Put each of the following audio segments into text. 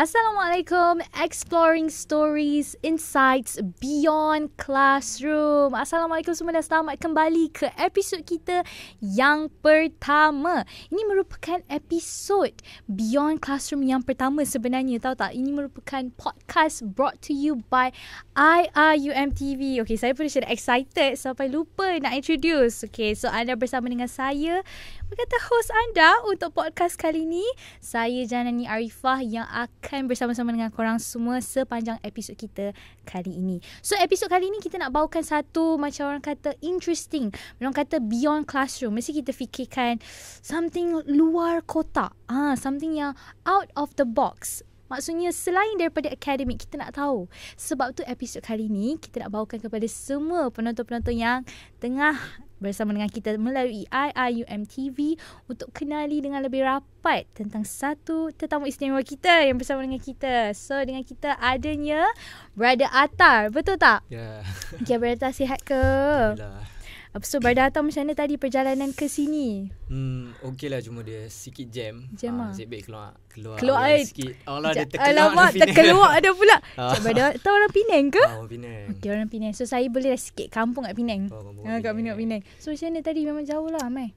Assalamualaikum, exploring stories, insights beyond classroom. Assalamualaikum semua dan selamat kembali ke episod kita yang pertama. Ini merupakan episod beyond classroom yang pertama sebenarnya, tahu tak? Ini merupakan podcast brought to you by IRUM TV. Okay, saya pun sudah excited sampai lupa nak introduce. Okay, so anda bersama dengan saya, berkata host anda untuk podcast kali ini. Saya Janani Arifah yang akan bersama-sama dengan korang semua sepanjang episod kita kali ini. So episod kali ini kita nak bawakan satu macam orang kata interesting, orang kata beyond classroom. Mesti kita fikirkan something luar kotak, something yang out of the box. Maksudnya selain daripada akademik, kita nak tahu. Sebab tu episod kali ni kita nak bawakan kepada semua penonton-penonton yang tengah bersama dengan kita melalui IRUM TV untuk kenali dengan lebih rapat tentang satu tetamu istimewa kita yang bersama dengan kita. So dengan kita adanya Brother Attar, betul tak? Ya. Okay, Brother Attar sihat ke? Alhamdulillah. So Brother Attar macam mana tadi perjalanan ke sini? Okey lah, cuma dia sikit jam. Jam Saya baik keluar sikit. Allah, dia terkeluar. Alamak, terkeluar ada pula. Cik Brother Attar orang Penang ke? Orang Penang. Okay, orang Penang. So saya boleh lah sikit kampung kat Penang. Kat Penang. So macam mana tadi, memang jauh lah Mai?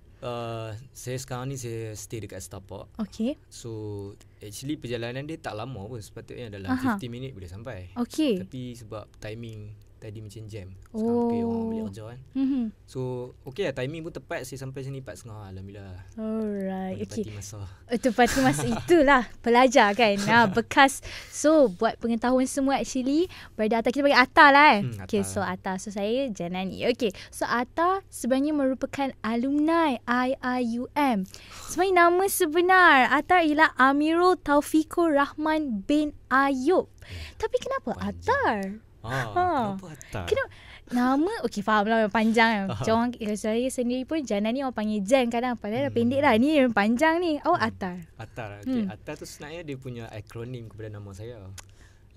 Saya sekarang ni saya stay dekat Starport. Okay. So actually perjalanan dia tak lama pun, sepatutnya dalam 50 minit boleh sampai. Okay. Tapi sebab timing tadi macam jam. Sekarang orang balik kerja kan. So okay lah, timing pun tepat. Saya sampai sini 4:30. Alhamdulillah. Alright. Okay. Tepati masa. Tepati masa. Itulah pelajar kan. Bekas. So buat pengetahuan semua, actually Brother Attar, kita panggil Attar lah Okay, so Attar. So saya Janani. Okay, so Attar sebenarnya merupakan alumni IRUM. Sebenarnya nama sebenar Attar ialah Amirul Taufikur Rahman bin Ayub. Tapi kenapa Attar? Kenapa Attar? Kenapa? Nama, okay faham lah, panjang. Macam saya sendiri pun Janani orang panggil Jan kadang. Padahal pendek lah. Ni yang panjang ni. Attar. Attar. Okay. Attar tu sebenarnya dia punya akronim kepada nama saya.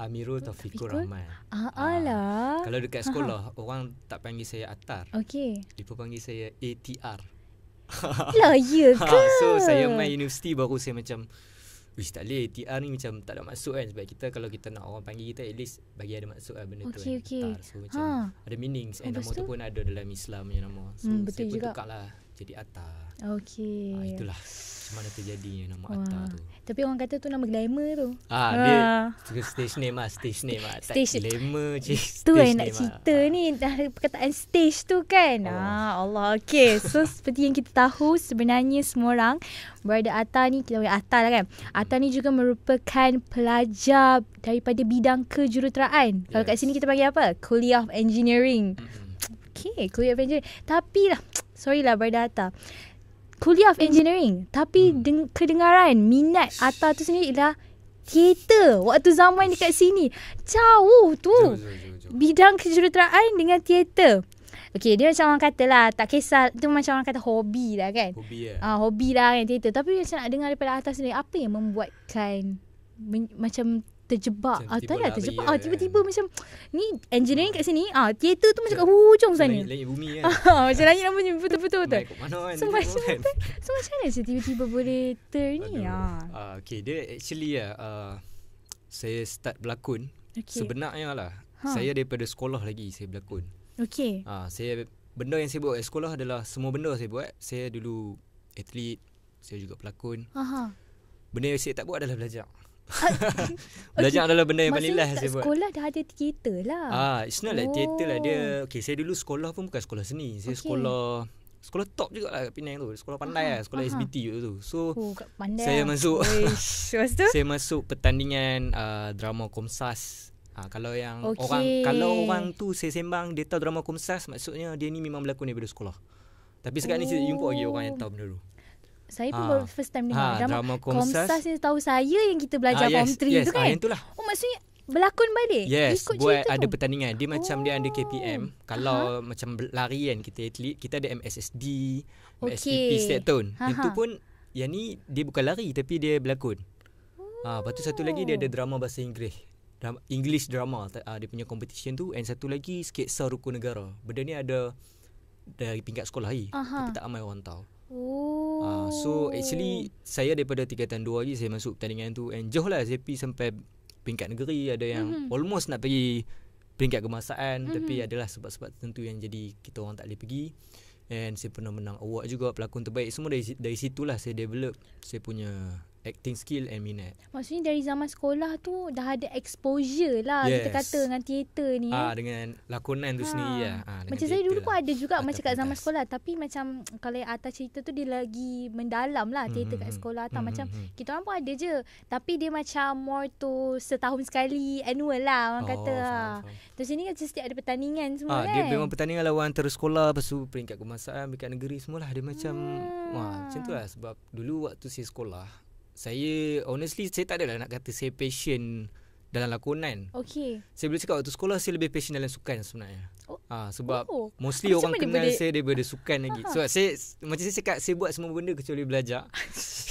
Amirul Taufikur Rahman. Alah. Kalau dekat sekolah, orang tak panggil saya Attar. Okay. Dia pun panggil saya ATR. Lah, ya ke? So saya main universiti baru saya macam, wish tak boleh, ATR ni macam tak ada maksud kan. Sebab kita kalau kita nak orang panggil kita, at least bagi ada maksud lah benda tu kan. Okay. Attar. So macam ada meaning. Nama tu pun ada dalam Islam punya nama. So saya pun tukar lah jadi Attar. Okay. Itulah macam mana terjadinya nama Attar tu. Tapi orang kata tu nama glamour tu. Dia stage name lah. Tak glamour je. Tu yang nak cerita ni. Dah perkataan stage tu kan. Allah. Okay. So seperti yang kita tahu, sebenarnya semua orang, Brother Attar ni, kita panggil Attar lah kan. Attar ni juga merupakan pelajar daripada bidang kejuruteraan. Kalau kat sini kita panggil apa? Kuliah of Engineering. Okay, Kuliah of Engineering. Tapi lah, sorry lah Brother Attar, Kuliah of Engineering, tapi kedengaran minat Attar tu sendiri ialah teater. Waktu zaman dekat sini jauh tu. Jauh. Bidang kejuruteraan dengan teater. Okay, dia macam orang kata lah, tak kisah, tu macam orang kata hobi lah kan. Hobi lah kan teater. Tapi macam nak dengar daripada Attar sendiri, apa yang membuatkan macam terjebak tiba-tiba macam ni engineering kat sini, teater tu macam kat hujung sana, langit bumi kan. Macam langit bumi, betul. So macam mana tiba-tiba boleh ni? Okay, dia actually saya start berlakon. Sebenarnya lah, saya daripada sekolah lagi saya berlakon. Okay. Benda yang saya buat kat sekolah adalah semua benda saya buat. Saya dulu atlet, saya juga pelakon. Benda yang saya tak buat adalah belajar. Belajar adalah benda yang paling last saya buat. Sekolah dah ada teater lah. It's not like teater lah dia. Okay, saya dulu sekolah pun bukan sekolah seni. Saya sekolah top juga lah kat Penang tu. Sekolah pandai lah. Sekolah SBT tu. So saya masuk saya masuk pertandingan drama Komsas. Kalau yang orang tu saya sembang, dia tahu drama Komsas, maksudnya dia ni memang berlakon daripada sekolah. Tapi sekarang ni saya jumpa lagi orang yang tahu benda tu. Saya pun baru first time dengar drama Komsas ni. Tahu saya yang kita belajar form 3 tu kan. Yang itulah. Maksudnya berlakon balik. Yes, buat ada pertandingan. Dia macam dia ada KPM. Kalau macam lari kan, kita atlet, kita ada MSSD, MSPP setiap tahun. Itu pun yang ni dia bukan lari tapi dia berlakon. Lepas tu satu lagi dia ada drama bahasa Inggeris. English drama, dia punya competition tu. And satu lagi sketsa rukun negara. Benda ni ada dari tingkat sekolah tapi tak ramai orang tahu. So actually saya daripada tingkatan 2 lagi saya masuk pertandingan tu, and jauh lah saya pergi sampai peringkat negeri. Ada yang almost nak pergi peringkat kebangsaan, tapi adalah sebab-sebab tertentu yang jadi kita orang tak boleh pergi. And saya pernah menang award juga pelakon terbaik. Semua dari situlah saya develop saya punya acting skill and minat. Maksudnya dari zaman sekolah tu dah ada exposure lah, kita kata, dengan teater ni. Dengan lakonan tu sendiri lah. Macam saya dulu pun ada juga macam kat zaman sekolah. Tapi macam kalau Atta cerita tu dia lagi mendalam lah teater kat sekolah Atta. Macam kita orang pun ada je, tapi dia macam more to setahun sekali, annual lah orang kata. Faham. Terus sini kan setiap ada pertandingan semua kan. Dia memang pertandingan lawan antara sekolah, lepas tu peringkat kebangsaan, peringkat negeri semualah. Dia macam macam tu lah. Sebab dulu waktu saya sekolah, saya honestly saya tak adalah nak kata saya passion dalam lakonan. Okay. Saya boleh cakap waktu sekolah saya lebih passion dalam sukan sebenarnya. Sebab mostly orang kenal saya daripada sukan lagi. Sebab saya macam saya cakap, saya buat semua benda kecuali belajar.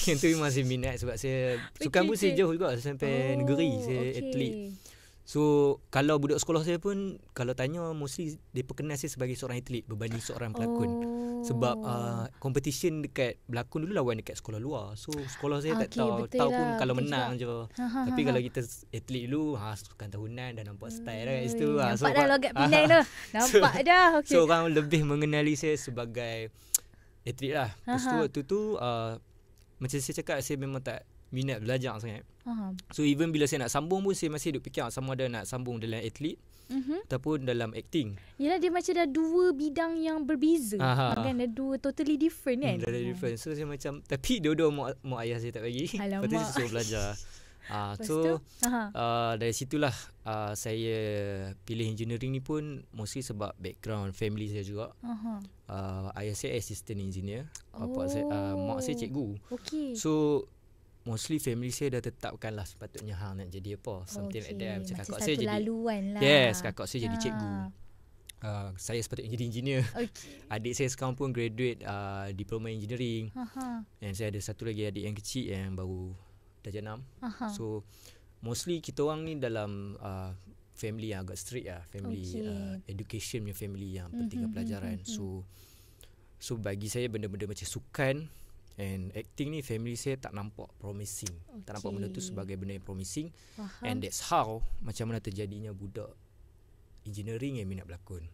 Yang tu memang saya minat. Sebab saya sukan pun saya jauh juga sampai negeri. Saya atlet. So kalau budak sekolah saya pun kalau tanya, mostly dia perkenal saya sebagai seorang atlet berbanding seorang pelakon. Sebab competition dekat berlakon dulu lawan dekat sekolah luar. So sekolah saya tak tahu pun kalau menang je. Tapi kalau kita atlet dulu, sukan tahunan dah nampak style dah kat situ. Nampak dah logat Penang tu. Nampak dah. So orang lebih mengenali saya sebagai atlet lah. Lepas tu waktu tu macam saya cakap, saya memang tak minat belajar sangat. So even bila saya nak sambung pun, saya masih duk fikir sama ada nak sambung dalam atlet ataupun dalam acting. Yelah, dia macam dah dua bidang yang berbeza. Kan dah dua totally different kan. Totally different. So saya macam, tapi dua-dua mak ayah saya tak bagi. Lepas tu saya suruh belajar. Dari situlah saya pilih engineering ni pun mostly sebab background family saya juga. Ayah saya assistant engineer, mak saya cikgu. So mostly family saya dah tetapkan lah sepatutnya hang nak jadi apa, something like that. Macam kakak saya jadi lah. Kakak saya jadi cikgu. Saya sepatutnya jadi engineer. Adik saya sekarang pun graduate diploma engineering. And saya ada satu lagi adik yang kecil yang baru darjah 6. So mostly kita orang ni dalam family yang agak strict lah. Family education punya family yang pentingkan pelajaran. So bagi saya benda-benda macam sukan and acting ni, family saya tak nampak promising. Tak nampak benda tu sebagai benda yang promising. And that's how macam mana terjadinya budak engineering yang minat berlakon.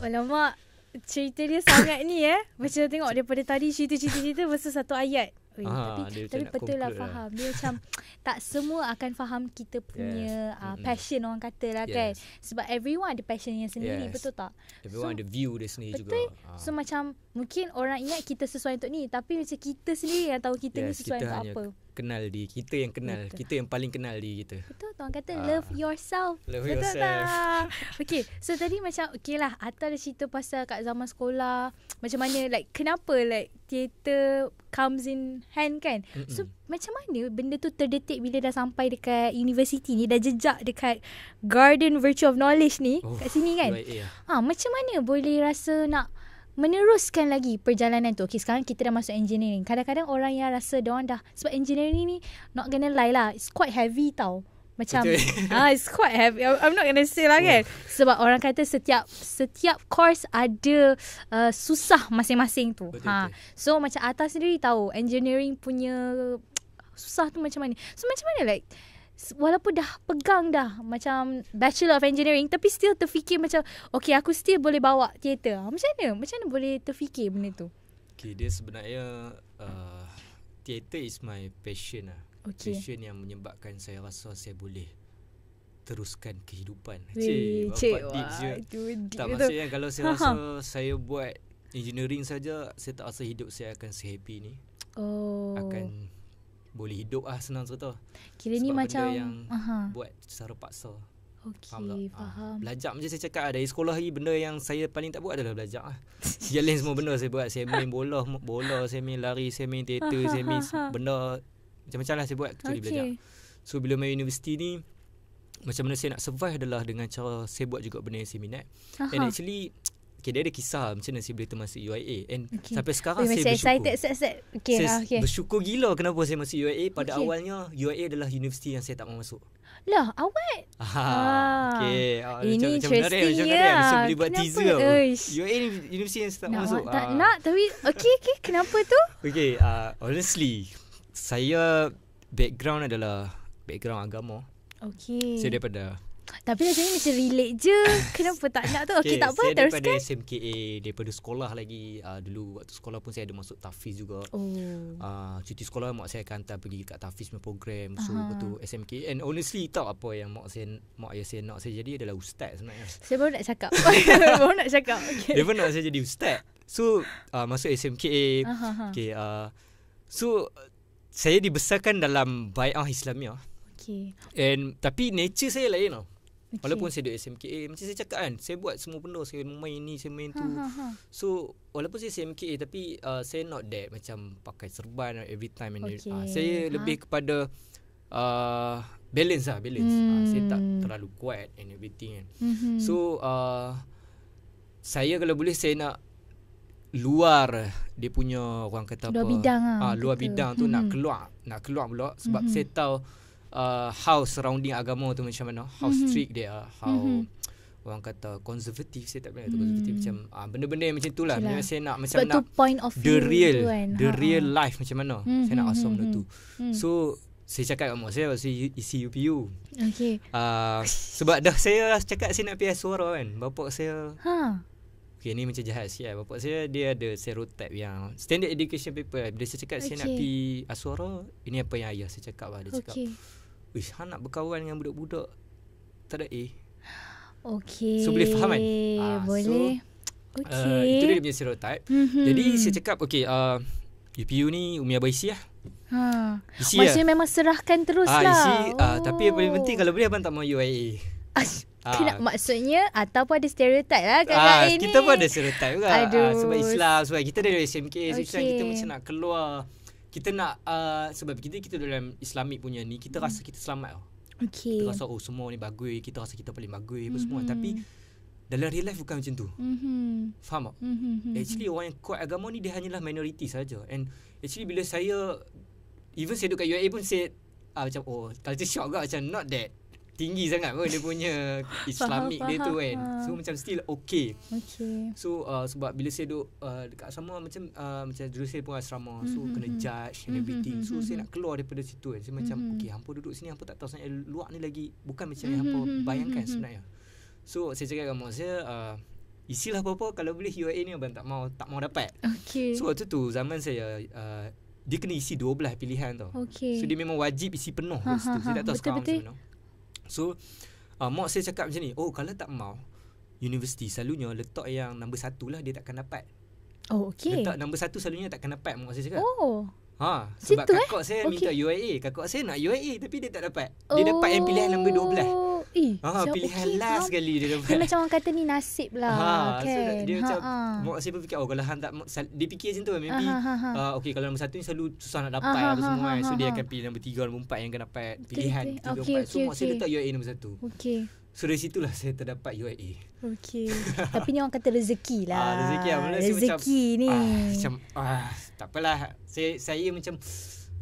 Alamak, cerita dia sangat ni macam tengok daripada tadi cerita versus satu ayat. Tapi betul lah faham. Dia macam tak semua akan faham kita punya passion, orang kata lah kan. Sebab everyone ada passionnya sendiri, betul tak? Everyone ada view dia sendiri betul juga. So macam mungkin orang ingat kita sesuai untuk ni, tapi macam kita sendiri yang tahu kita ni sesuai untuk apa. Kenal diri kita, yang kenal kita, yang paling kenal diri kita. Betul, orang kata love yourself. Betul yourself. Tak? Okay, so tadi macam okay lah, Atta dah cerita pasal kat zaman sekolah, macam mana like kenapa like theater comes in hand kan. So macam mana benda tu terdetik bila dah sampai dekat universiti ni, dah jejak dekat Garden Virtue of Knowledge ni kat sini kan. Macam mana boleh rasa nak meneruskan lagi perjalanan tu? Okay, sekarang kita dah masuk engineering. Kadang-kadang orang yang rasa diorang dah, sebab engineering ni not gonna lie lah, it's quite heavy tau. Macam it's quite heavy. I'm not gonna say lah kan. Sebab orang kata setiap course ada susah masing-masing tu. So macam Atta sendiri tahu engineering punya susah tu macam mana. So macam mana like walaupun dah pegang dah macam Bachelor of Engineering, tapi still terfikir macam okay, aku still boleh bawa teater. Macam mana boleh terfikir benda tu? Okay, dia sebenarnya teater is my passion lah. Passion yang menyebabkan saya rasa saya boleh teruskan kehidupan. Tak maksudnya kalau saya rasa saya buat engineering saja, saya tak rasa hidup saya akan sehappy ni. Akan boleh hidup senang cerita. Kira ni macam yang buat secara paksa. Faham. Belajar macam saya cakap dari sekolah lagi, benda yang saya paling tak buat adalah belajar. Yang lain semua benda saya buat. Saya main bola, saya main lari, saya main teater, saya main benda macam-macam lah saya buat kecuali belajar. So bila main universiti ni, macam mana saya nak survive adalah dengan cara saya buat juga benda yang saya minat. And actually dia ada kisah macam mana saya boleh termasuk UIA. And sampai sekarang saya bersyukur gila kenapa saya masuk UIA. Pada awalnya UIA adalah universiti yang saya tak mahu masuk. Lah, awet. Ini macam interesting ya. Mesti boleh buat kenapa? teaser. UIA ni universiti yang saya tak mahu masuk. Nak tapi okay, kenapa tu? Okay, honestly, saya background adalah background agama. Okay. Saya daripada tapi rasanya macam relate je. Kenapa tak nak tu? Okay, tak apa, saya teruskan. daripada SMKA, daripada sekolah lagi. Dulu waktu sekolah pun saya ada masuk Tafiz juga. Cuti sekolah mak saya akan hantar pergi kat Tafiz punya program. So waktu SMKA. And honestly tahu apa yang mak ayah saya nak saya jadi adalah ustaz sebenarnya. Saya baru nak cakap. Okay. Dia pun nak saya jadi ustaz. So masuk SMKA. Okay, so saya dibesarkan dalam bai'ah Islamiah. Okay. And tapi nature saya lain tau. Walaupun saya duduk SMKA, macam saya cakap kan, saya buat semua benda, saya main ni, saya main tu. So walaupun saya SMKA tapi saya not that macam pakai serban every time and saya lebih kepada balance. Saya tak terlalu kuat and everything kan. So saya kalau boleh saya nak luar dia punya orang kata luar bidang luar bidang tu nak keluar pula sebab saya tahu how surrounding agama tu macam mana, how strict dia, how orang kata konservatif, saya tak boleh konservatif macam benda-benda yang macam tu lah. Saya nak macam sebab nak point of the real kan. The real life macam mana. Saya nak asam benda tu. So saya cakap kat mak saya isi UPU. Okay. Sebab dah saya cakap saya nak pergi Aswara kan. Bapak saya okay, ni macam jahat sikit lah. Bapak saya dia ada stereotype yang standard education paper. Bila saya cakap saya nak pergi Aswara, ini apa yang ayah saya cakap lah. Dia cakap, wish, nak berkawan dengan budak-budak tak ada A. Okay. So boleh faham kan? Boleh. So, itu dia punya stereotype. Jadi saya cakap UPU ni Umi Abah isi lah. Isi maksudnya memang serahkan terus lah. Isi, tapi yang paling penting kalau boleh abang tak mahu UIA. Maksudnya ataupun ada stereotype lah kat ni. Kita pun ada stereotype juga. Sebab Islam, sebab kita dari SMK, kita macam nak keluar. Kita nak sebab kita dalam Islamik punya ni, kita rasa kita selamat tau. Kita rasa semua ni bagus, kita rasa kita paling bagus apa semua. Tapi dalam real life bukan macam tu. Faham tak? Actually orang yang kuat agama ni dia hanyalah minority saja. And actually bila saya even saya duduk kat UAE pun saya macam culture shock juga, macam not that tinggi sangat pun dia punya Islamik dia tu kan. So macam still okay. So sebab bila saya duduk dekat asrama macam dulu saya pun asrama, so kena judge and everything. So saya nak keluar daripada situ kan. Saya macam okay, hampa duduk sini, hampa tak tahu sangat luar ni lagi bukan macam yang hampa bayangkan sebenarnya. So saya cakap dengan mak saya, isilah apa-apa, kalau boleh UIA ni abang tak mau dapat. So waktu tu zaman saya dia kena isi 12 pilihan tau. So dia memang wajib isi penuh situ. Saya tak tahu sekarang macam mana. So mak saya cakap macam ni, kalau tak mau universiti selalunya letak yang nombor 1 lah, dia takkan dapat. Letak nombor 1 selalunya takkan dapat, mak saya cakap. Sebab kakak saya minta UIA, kakak saya nak UIA tapi dia tak dapat. Dia dapat yang pilihan nombor 12. Pilihan last sekali dia dapat. Dia macam orang kata ni nasib lah kan. So dia macam mak saya pun fikir kalau hang tak, dia fikir macam tu maybe okay, kalau nombor 1 ni selalu susah nak dapat apa semua kan. So dia akan pilih nombor 3, nombor 4 yang akan dapat pilihan 3, 4. So mak saya letak UIA nombor 1. So dari situlah saya terdapat UIA. Tapi ni orang kata rezeki lah. Rezeki ni macam tak apalah. Saya macam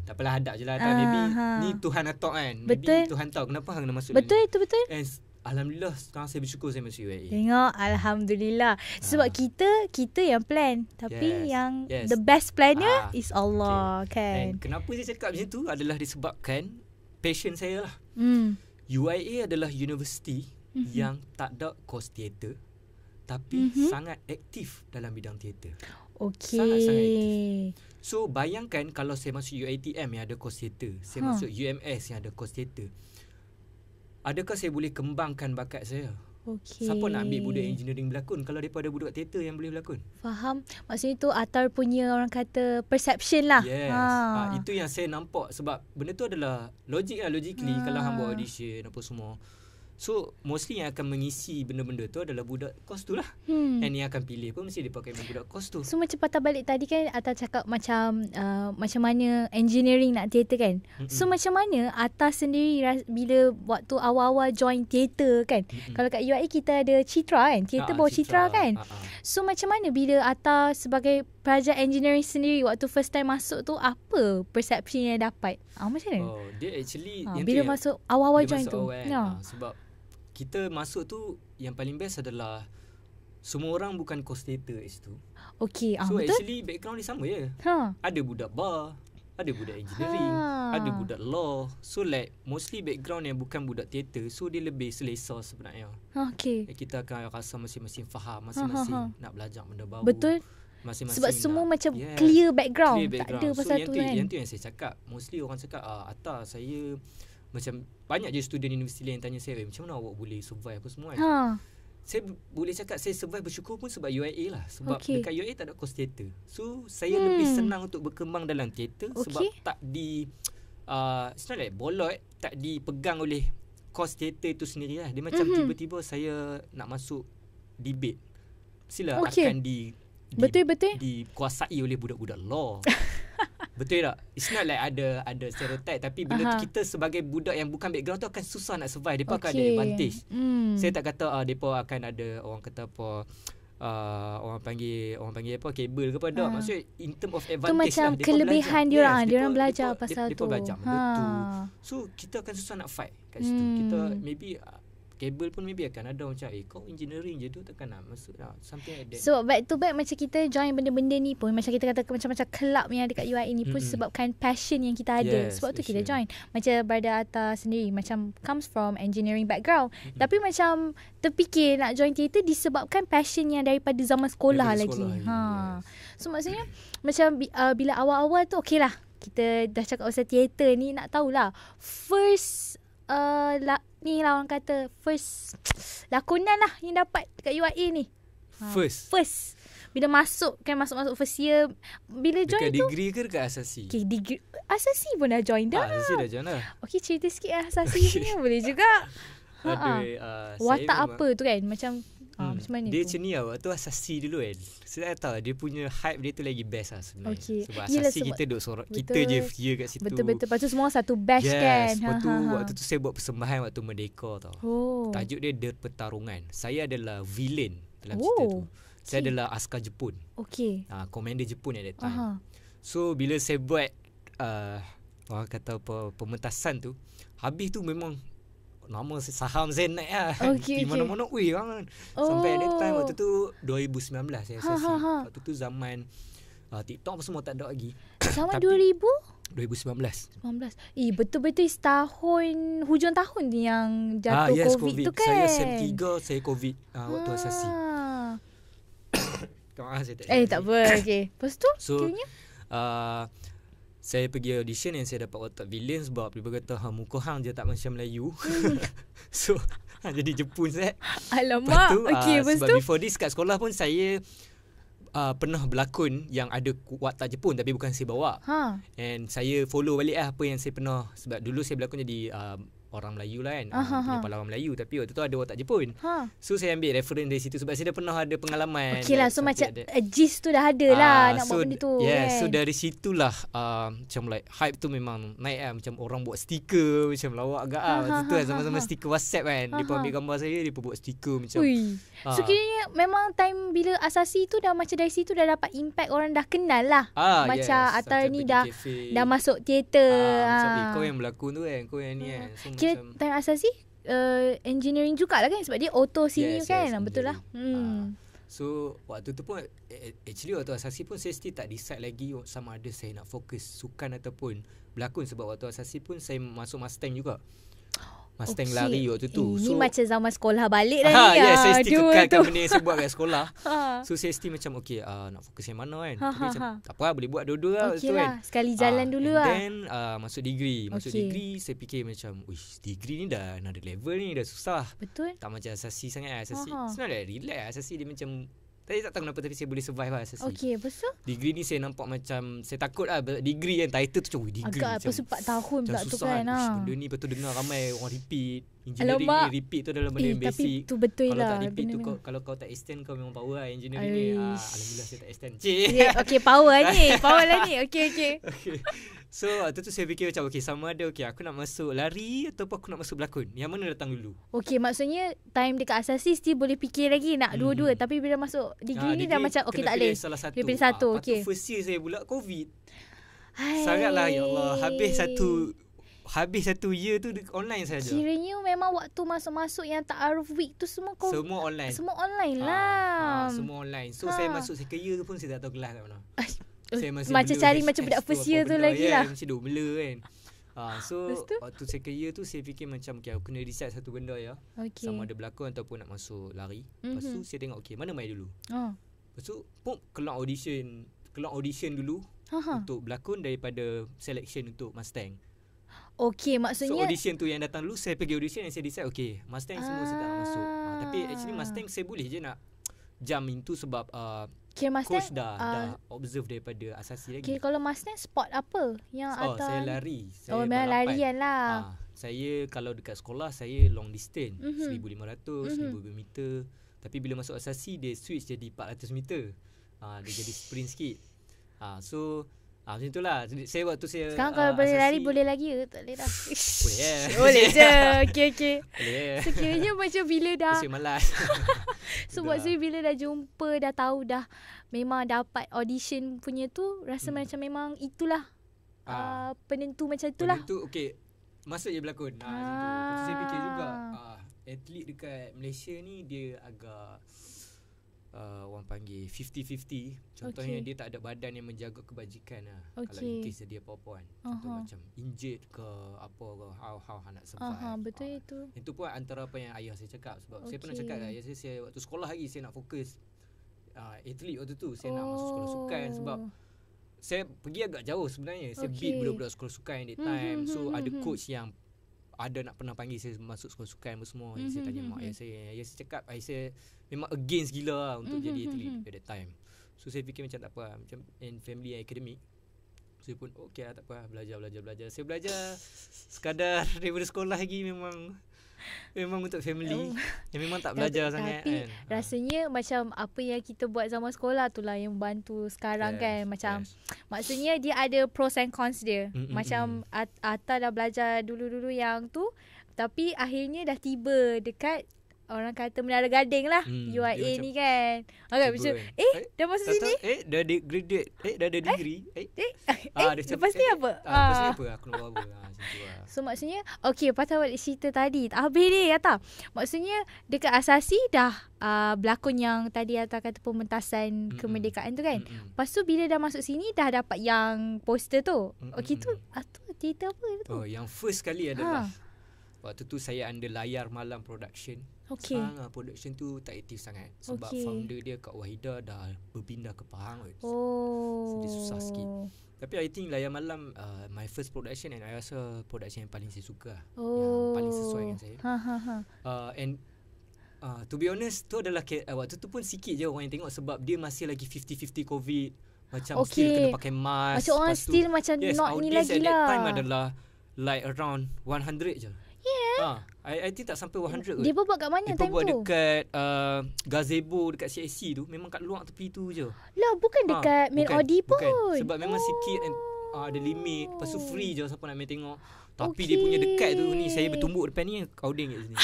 tak apalah, hadap je lah. Maybe ni Tuhan atok kan. Maybe Tuhan tahu kenapa hang nak masuk. Betul. And alhamdulillah sekarang saya bersyukur saya masuk UIA. Tengok, alhamdulillah. Sebab kita yang plan, tapi yang the best planner is Allah kan. And kenapa saya cakap macam tu adalah disebabkan passion saya lah. UIA adalah universiti yang tak ada course teater tapi sangat aktif dalam bidang teater. Sangat-sangat aktif. So bayangkan kalau saya masuk UiTM yang ada course teater, saya masuk UMS yang ada course teater, adakah saya boleh kembangkan bakat saya? Siapa nak ambil budak engineering berlakon kalau daripada budak teater yang boleh berlakon? Faham. Maksudnya tu Atar punya orang kata perception lah. Yes. Itu yang saya nampak. Sebab benda tu adalah logically kalau hang buat audition apa semua, So mostly yang akan mengisi benda-benda tu adalah budak kos tu lah. And yang akan pilih pun mesti dia pakai budak kos tu. So macam patah balik tadi kan Atta cakap macam mana engineering nak teater kan. So macam mana Atta sendiri bila waktu awal-awal join teater kan. Kalau kat UIA kita ada Citra kan, teater bawah Citra kan. So macam mana bila Atta sebagai pelajar engineering sendiri waktu first time masuk tu, apa persepsi yang dapat? Macam mana? Dia actually bila masuk awal-awal join tu. Sebab kita masuk tu yang paling best adalah semua orang bukan kos teater kat situ. Okay, so betul? Actually background dia sama je. Ada budak bar, ada budak engineering, ada budak law. So like mostly background yang bukan budak teater, so dia lebih selesa sebenarnya. Okay. Kita akan rasa masing-masing faham, masing-masing nak belajar benda baru. Betul. Masing-masing sebab semua macam clear background. Tak ada pasal tu kan. Yang tu yang saya cakap. Mostly orang cakap, Atta, saya macam banyak je student universiti lain tanya saya, macam mana awak boleh survive apa semua kan. Saya boleh cakap saya survive bersyukur pun sebab UIA lah. Sebab dekat UIA tak ada course teater. So saya lebih senang untuk berkembang dalam teater sebab tak di it's not like bolot, tak dipegang oleh course teater itu sendiri lah. Dia macam tiba-tiba saya nak masuk debate, sila akan betul-betul dikuasai oleh budak-budak law. Betul tak? It's not like ada stereotype, tapi benda tu kita sebagai budak yang bukan background tu akan susah nak survive. Depa akan ada advantage. Saya tak kata depa akan ada orang kata apa orang panggil apa kabel ke apa tak. Maksud in term of advantage tu macam lah, kelebihan diorang belajar pasal tu. Depa belajar benda tu. So kita akan susah nak fight kat situ. Kita maybe kabel pun maybe akan ada macam kau engineering je tu takkan nak masuk lah, something like that. So back to back macam kita join benda-benda ni pun macam kita kata macam-macam club yang dekat UIA ni pun sebabkan passion yang kita ada. Sebab tu kita join. Macam Brother Atta sendiri macam comes from engineering background, tapi macam terfikir nak join teater disebabkan passion yang daripada zaman sekolah lagi. So maksudnya macam bila awal-awal tu okey lah, kita dah cakap pasal teater ni, nak tahulah first ni lah orang kata first lakonan lah yang dapat dekat UIA ni. First bila masuk first year, bila join dekat tu degree ke dekat asasi? Okay, degree asasi pun dah join dah. Asasi dah join dah. Okay, cerita sikit asasi ni boleh juga. Watak apa tu kan macam macam mana dia tu? Macam ni lah, waktu asasi dulu kan, saya tahu dia punya hype dia tu lagi best lah sebenarnya. Sebab yelah, asasi kita duduk sorang, kita je year kat situ. Betul-betul. Lepas tu semua satu batch kan. Lepas tu waktu tu saya buat persembahan waktu Merdeka tau. Tajuk dia The Pertarungan. Saya adalah villain dalam cerita tu. Saya adalah askar Jepun. Commander Jepun at that time. So bila saya buat orang kata apa, pementasan tu, habis tu memang nama saham saya naik lah. Di mana-mana kan. Sampai that time waktu tu 2019 saya asasi. Waktu tu zaman TikTok semua tak ada lagi. Sama 2019. Betul-betul setahun, hujung tahun ni yang jatuh COVID tu kan. Saya SEM 3, saya COVID waktu asasi. Tak apa. Okay. Lepas tu kiranya saya pergi audition yang saya dapat watak villain sebab dia kata muka hang je tak macam Melayu. So jadi Jepun saya. Alamak. Sebab before this kat sekolah pun saya pernah berlakon yang ada watak Jepun tapi bukan saya bawa. And saya follow balik apa yang saya pernah, sebab dulu saya berlakon jadi orang Melayu lah kan, punya pahlawan Melayu, tapi waktu tu ada watak Jepun. So saya ambil reference dari situ sebab saya dah pernah ada pengalaman. Okay lah, so macam gist tu dah ada lah nak buat benda tu. So dari situlah macam like hype tu memang naik lah. Macam orang buat stiker macam lawak agak waktu tu lah, sama-sama stiker WhatsApp kan. Dia pun ambil gambar saya, dia pun buat stiker macam. So kiranya memang time bila asasi tu dah macam dari situ dah dapat impact, orang dah kenal lah. Macam Atta ni dah masuk teater. Macam kau yang berlakon tu kan, kau yang ni kan. So kira time asasi engineering jugalah kan, sebab dia auto senior kan. Betul lah. So waktu tu pun actually waktu asasi pun saya still tak decide lagi sama ada saya nak fokus sukan ataupun berlakon. Sebab waktu asasi pun saya masuk Mustang juga. Mustang lari waktu tu. Ini macam zaman sekolah balik dah ni. Saya still kekalkan benda yang saya buat kat sekolah. So saya still macam nak fokus yang mana kan. Tapi macam tak apa, boleh buat dua-dua lah. Okay lah, sekali jalan dulu lah. And then masuk degree. Degree saya fikir macam degree ni dah another level ni, dah susah. Betul. Tak macam asasi sangat. Asasi sebenarnya relax. Asasi dia macam Saya tak tahu kenapa, tapi saya boleh survive lah asasi. Okay, betul. Degree ni saya nampak macam, saya takut lah degree kan, title tu macam degree agak macam 4 tahun pula tu kan. Benda ni betul dengar ramai orang repeat. Engineering ni repeat tu adalah benda yang basic. Tapi tu betul kalau lah. Kalau tak repeat tu kalau kau tak extend kau memang power lah engineering ni. Alhamdulillah saya tak extend. Okay, power ni. Power lah ni. Okay. So tu saya fikir macam sama ada aku nak masuk lari ataupun aku nak masuk berlakon. Yang mana datang dulu? Okay, maksudnya time dekat asasi still boleh fikir lagi nak dua-dua. Tapi bila masuk degree ni dah macam tak boleh. Dia pilih satu. Okay. First year saya pula COVID. Sangatlah ya Allah. Habis satu year tu online saja. Kiranya memang waktu masuk-masuk yang ta'aruf week tu semua online. Semua online lah. Semua online. So saya masuk second year pun saya tak tahu kelas kat mana. Saya masih macam cari macam budak first year tu lagi lah. Macam duk bela kan. So waktu second year tu saya fikir macam aku kena decide satu benda ya. Sama ada berlakon ataupun nak masuk lari. Lepas tu saya tengok mana main dulu. Lepas tu keluar audition dulu untuk berlakon daripada selection untuk Mustang. Okay, maksudnya so audition tu yang datang dulu, saya pergi audition dan saya decide Mustang semua saya tak nak masuk. Tapi actually Mustang saya boleh je nak jump into sebab coach dah observe daripada asasi lagi. Okay, kalau Mustang sport apa yang saya lari. Memang larian lah. Saya kalau dekat sekolah saya long distance, 1,500, 1,000 meter. Tapi bila masuk asasi dia switch jadi 400 meter. Dia jadi sprint sikit. So macam itulah. Saya waktu saya sekarang kalau boleh lari boleh lagi ke? Tak boleh dah. Boleh boleh je. Okay. Boleh. Sekiranya macam bila dah saya malas. sebab saya bila dah jumpa, dah tahu dah memang dapat audition punya tu, rasa macam memang itulah penentu macam itulah. Penentu okay. Masuk je berlakon. Macam tu. Lepas tu saya fikir juga atlet dekat Malaysia ni dia agak orang panggil 50-50. Contohnya dia tak ada badan yang menjaga kebajikan lah. Kalau in case dia apa-apa kan. Contoh macam injured ke apa ke, how nak survive. Betul itu. Itu pun antara apa yang ayah saya cakap. Sebab saya pernah cakap kat ayah saya waktu sekolah lagi saya nak fokus atlet waktu tu. Saya nak masuk sekolah sukan sebab saya pergi agak jauh sebenarnya. Saya beat budak-budak sekolah sukan that time. So ada coach yang ada nak pernah panggil saya masuk sekolah sukan semua. Saya tanya mak ayah saya. Ayah saya cakap ayah saya memang against gila lah untuk jadi atlet at that time. So saya fikir macam tak apa, macam in family and academic. Saya pun okay lah, tak apa, belajar. Saya belajar sekadar daripada sekolah lagi memang untuk family. Yang memang tak belajar sangat. Tapi rasanya macam apa yang kita buat zaman sekolah tu lah yang bantu sekarang kan. Macam maksudnya dia ada pros and cons dia. Macam Atta dah belajar dulu-dulu yang tu, tapi akhirnya dah tiba dekat orang kata Menara Gading lah, UIA ni kan. Macam dah masuk sini. Dah graduate. Dah ada degree. Lepas ni apa? Lepas ni apa? Aku nak buat apa? So maksudnya patah balik cerita tadi. Tak habis ni Atta. Maksudnya dekat asasi dah berlakon yang tadi Atta kata pementasan kemerdekaan tu kan. Lepas tu bila dah masuk sini dah dapat yang poster tu. Okay tu cerita apa tu? Yang first kali adalah waktu tu saya under Layar Malam Production. Sekarang production tu tak aktif sangat. Sebab founder dia Kak Wahida dah berpindah ke Pahang. So dia susah sikit. Tapi I think Layar Malam my first production, and I rasa production yang paling saya suka. Yang paling sesuai dengan saya. And to be honest, tu adalah waktu tu pun sikit je orang yang tengok sebab dia masih lagi 50-50 COVID. Macam still kena pakai mask. Macam orang still macam not ni lagi lah. At that time adalah like around 100 je. I think tak sampai 100 Dia buat kat mana time tu? Dia buat dekat gazebo dekat CIC tu. Memang kat luar tepi tu je. Lah bukan dekat main Audi pun. Sebab memang sikit and ada limit. Lepas tu free je siapa nak main tengok. Tapi dia punya dekat tu ni, saya bertumbuk depan ni crowding kat sini.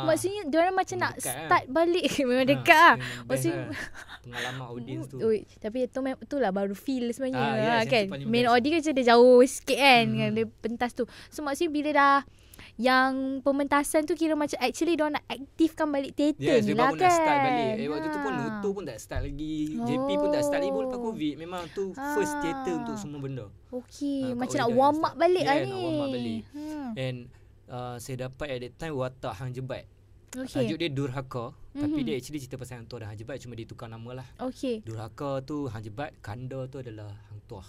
Maksudnya diorang macam nak start balik. Memang dekat lah. Maksudnya pengalaman audience tu. Tapi tu lah baru feel sebenarnya kan. Main Audi kan macam dia jauh sikit kan. Dia pentas tu. So maksudnya bila dah yang pementasan tu kira macam actually diorang nak aktifkan balik teater ni lah kan. Nak start balik. Waktu tu pun Noto pun tak start lagi. JP pun tak start lagi pun lepas COVID. Memang tu first teater untuk semua benda. Macam nak warm up balik lah ni. Nak warm up balik. And saya dapat at that time watak Hang Jebat. Tajuk dia Durhaka. Tapi dia actually cerita pasal Hang Tuah dan Hang Jebat. Cuma dia tukar nama lah. Durhaka tu Hang Jebat. Kanda tu adalah Hang Tuah.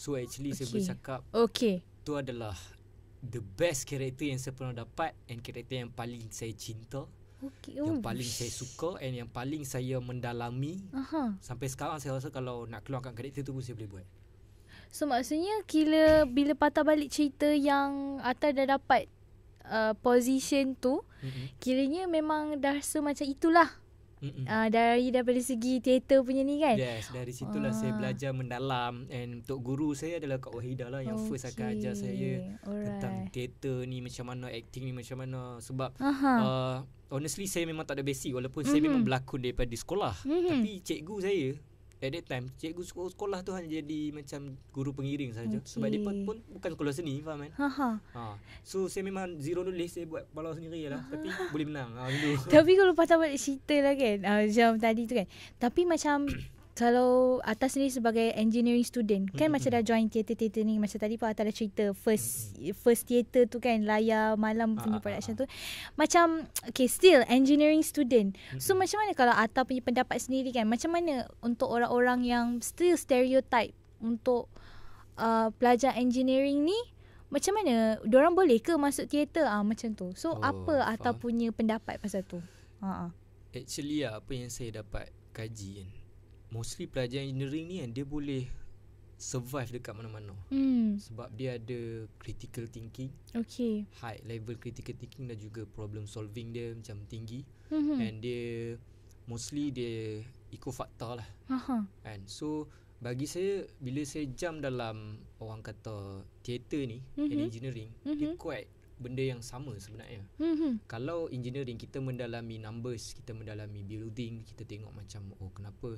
So actually saya bercakap tu adalah the best character yang saya pernah dapat, and character yang paling saya cinta. Okay. Yang paling saya suka and yang paling saya mendalami. Sampai sekarang saya rasa kalau nak keluarkan karakter tu pun saya boleh buat. So maksudnya bila patah balik cerita yang Atta dah dapat position tu, kiranya memang dah rasa macam itulah. Daripada segi teater punya ni kan. Yes, dari situlah saya belajar mendalam. And untuk guru saya adalah Kak Wahidah lah, yang first akan ajar saya tentang teater ni, macam mana acting ni, macam mana. Sebab honestly saya memang tak ada basic, walaupun saya memang berlakon daripada sekolah. Tapi cikgu saya at that time, cikgu sekolah tu hanya jadi macam guru pengiring saja. Sebab dia pun bukan sekolah seni, faham kan? So saya memang zero nulis, saya buat kepala sendiri lah. Tapi boleh menang dulu. Tapi kalau patah balik cerita lah kan, macam tadi tu kan. Tapi macam kalau Atta sendiri sebagai engineering student kan, macam dah join teater-teater ni, macam tadi pun Atta dah cerita first teater tu kan, layar malam punya production tu. Macam okay, still engineering student. So macam mana kalau Atta punya pendapat sendiri kan, macam mana untuk orang-orang yang still stereotype untuk pelajar engineering ni, macam mana diorang boleh ke masuk teater macam tu. So apa Atta punya pendapat pasal tu? Actually apa yang saya dapat kaji kan, mostly pelajar engineering ni kan, dia boleh survive dekat mana-mana. Sebab dia ada critical thinking, high level critical thinking, dan juga problem solving dia macam tinggi. And dia mostly dia ikut fakta lah. And so bagi saya, bila saya jump dalam orang kata teater ni, engineering, dia quite benda yang sama sebenarnya. Kalau engineering kita mendalami numbers, kita mendalami building, kita tengok macam kenapa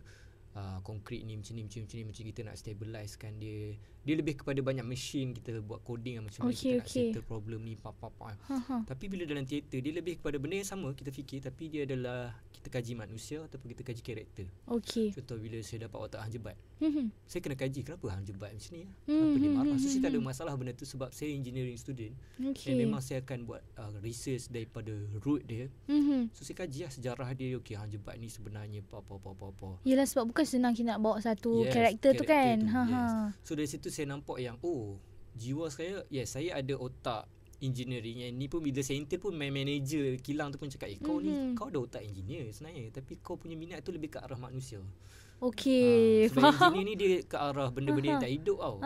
konkrit ni macam ni, macam kita nak stabilize kan dia lebih kepada banyak machine, kita buat coding macam mana kita nak settle problem ni Tapi bila dalam teater, dia lebih kepada benda yang sama kita fikir, tapi dia adalah kita kaji manusia ataupun kita kaji karakter. Contoh bila saya dapat watak Hang Jebat, saya kena kaji kenapa Hang Jebat macam ni, kenapa dia marah. So saya tak ada masalah benda tu, sebab saya engineering student, dan memang saya akan buat research daripada root dia. So saya kaji lah sejarah dia. Hang Jebat ni sebenarnya apa. Yelah, sebab bukan senang kita nak bawa satu karakter tu kan. So dari situ saya nampak yang jiwa saya, saya ada otak engineering. Yang ni pun bila saya intern pun my manager kilang tu pun cakap, kau ni kau ada otak engineer sebenarnya, tapi kau punya minat tu lebih ke arah manusia. Sebab engineer ni dia ke arah benda-benda yang tak hidup tau.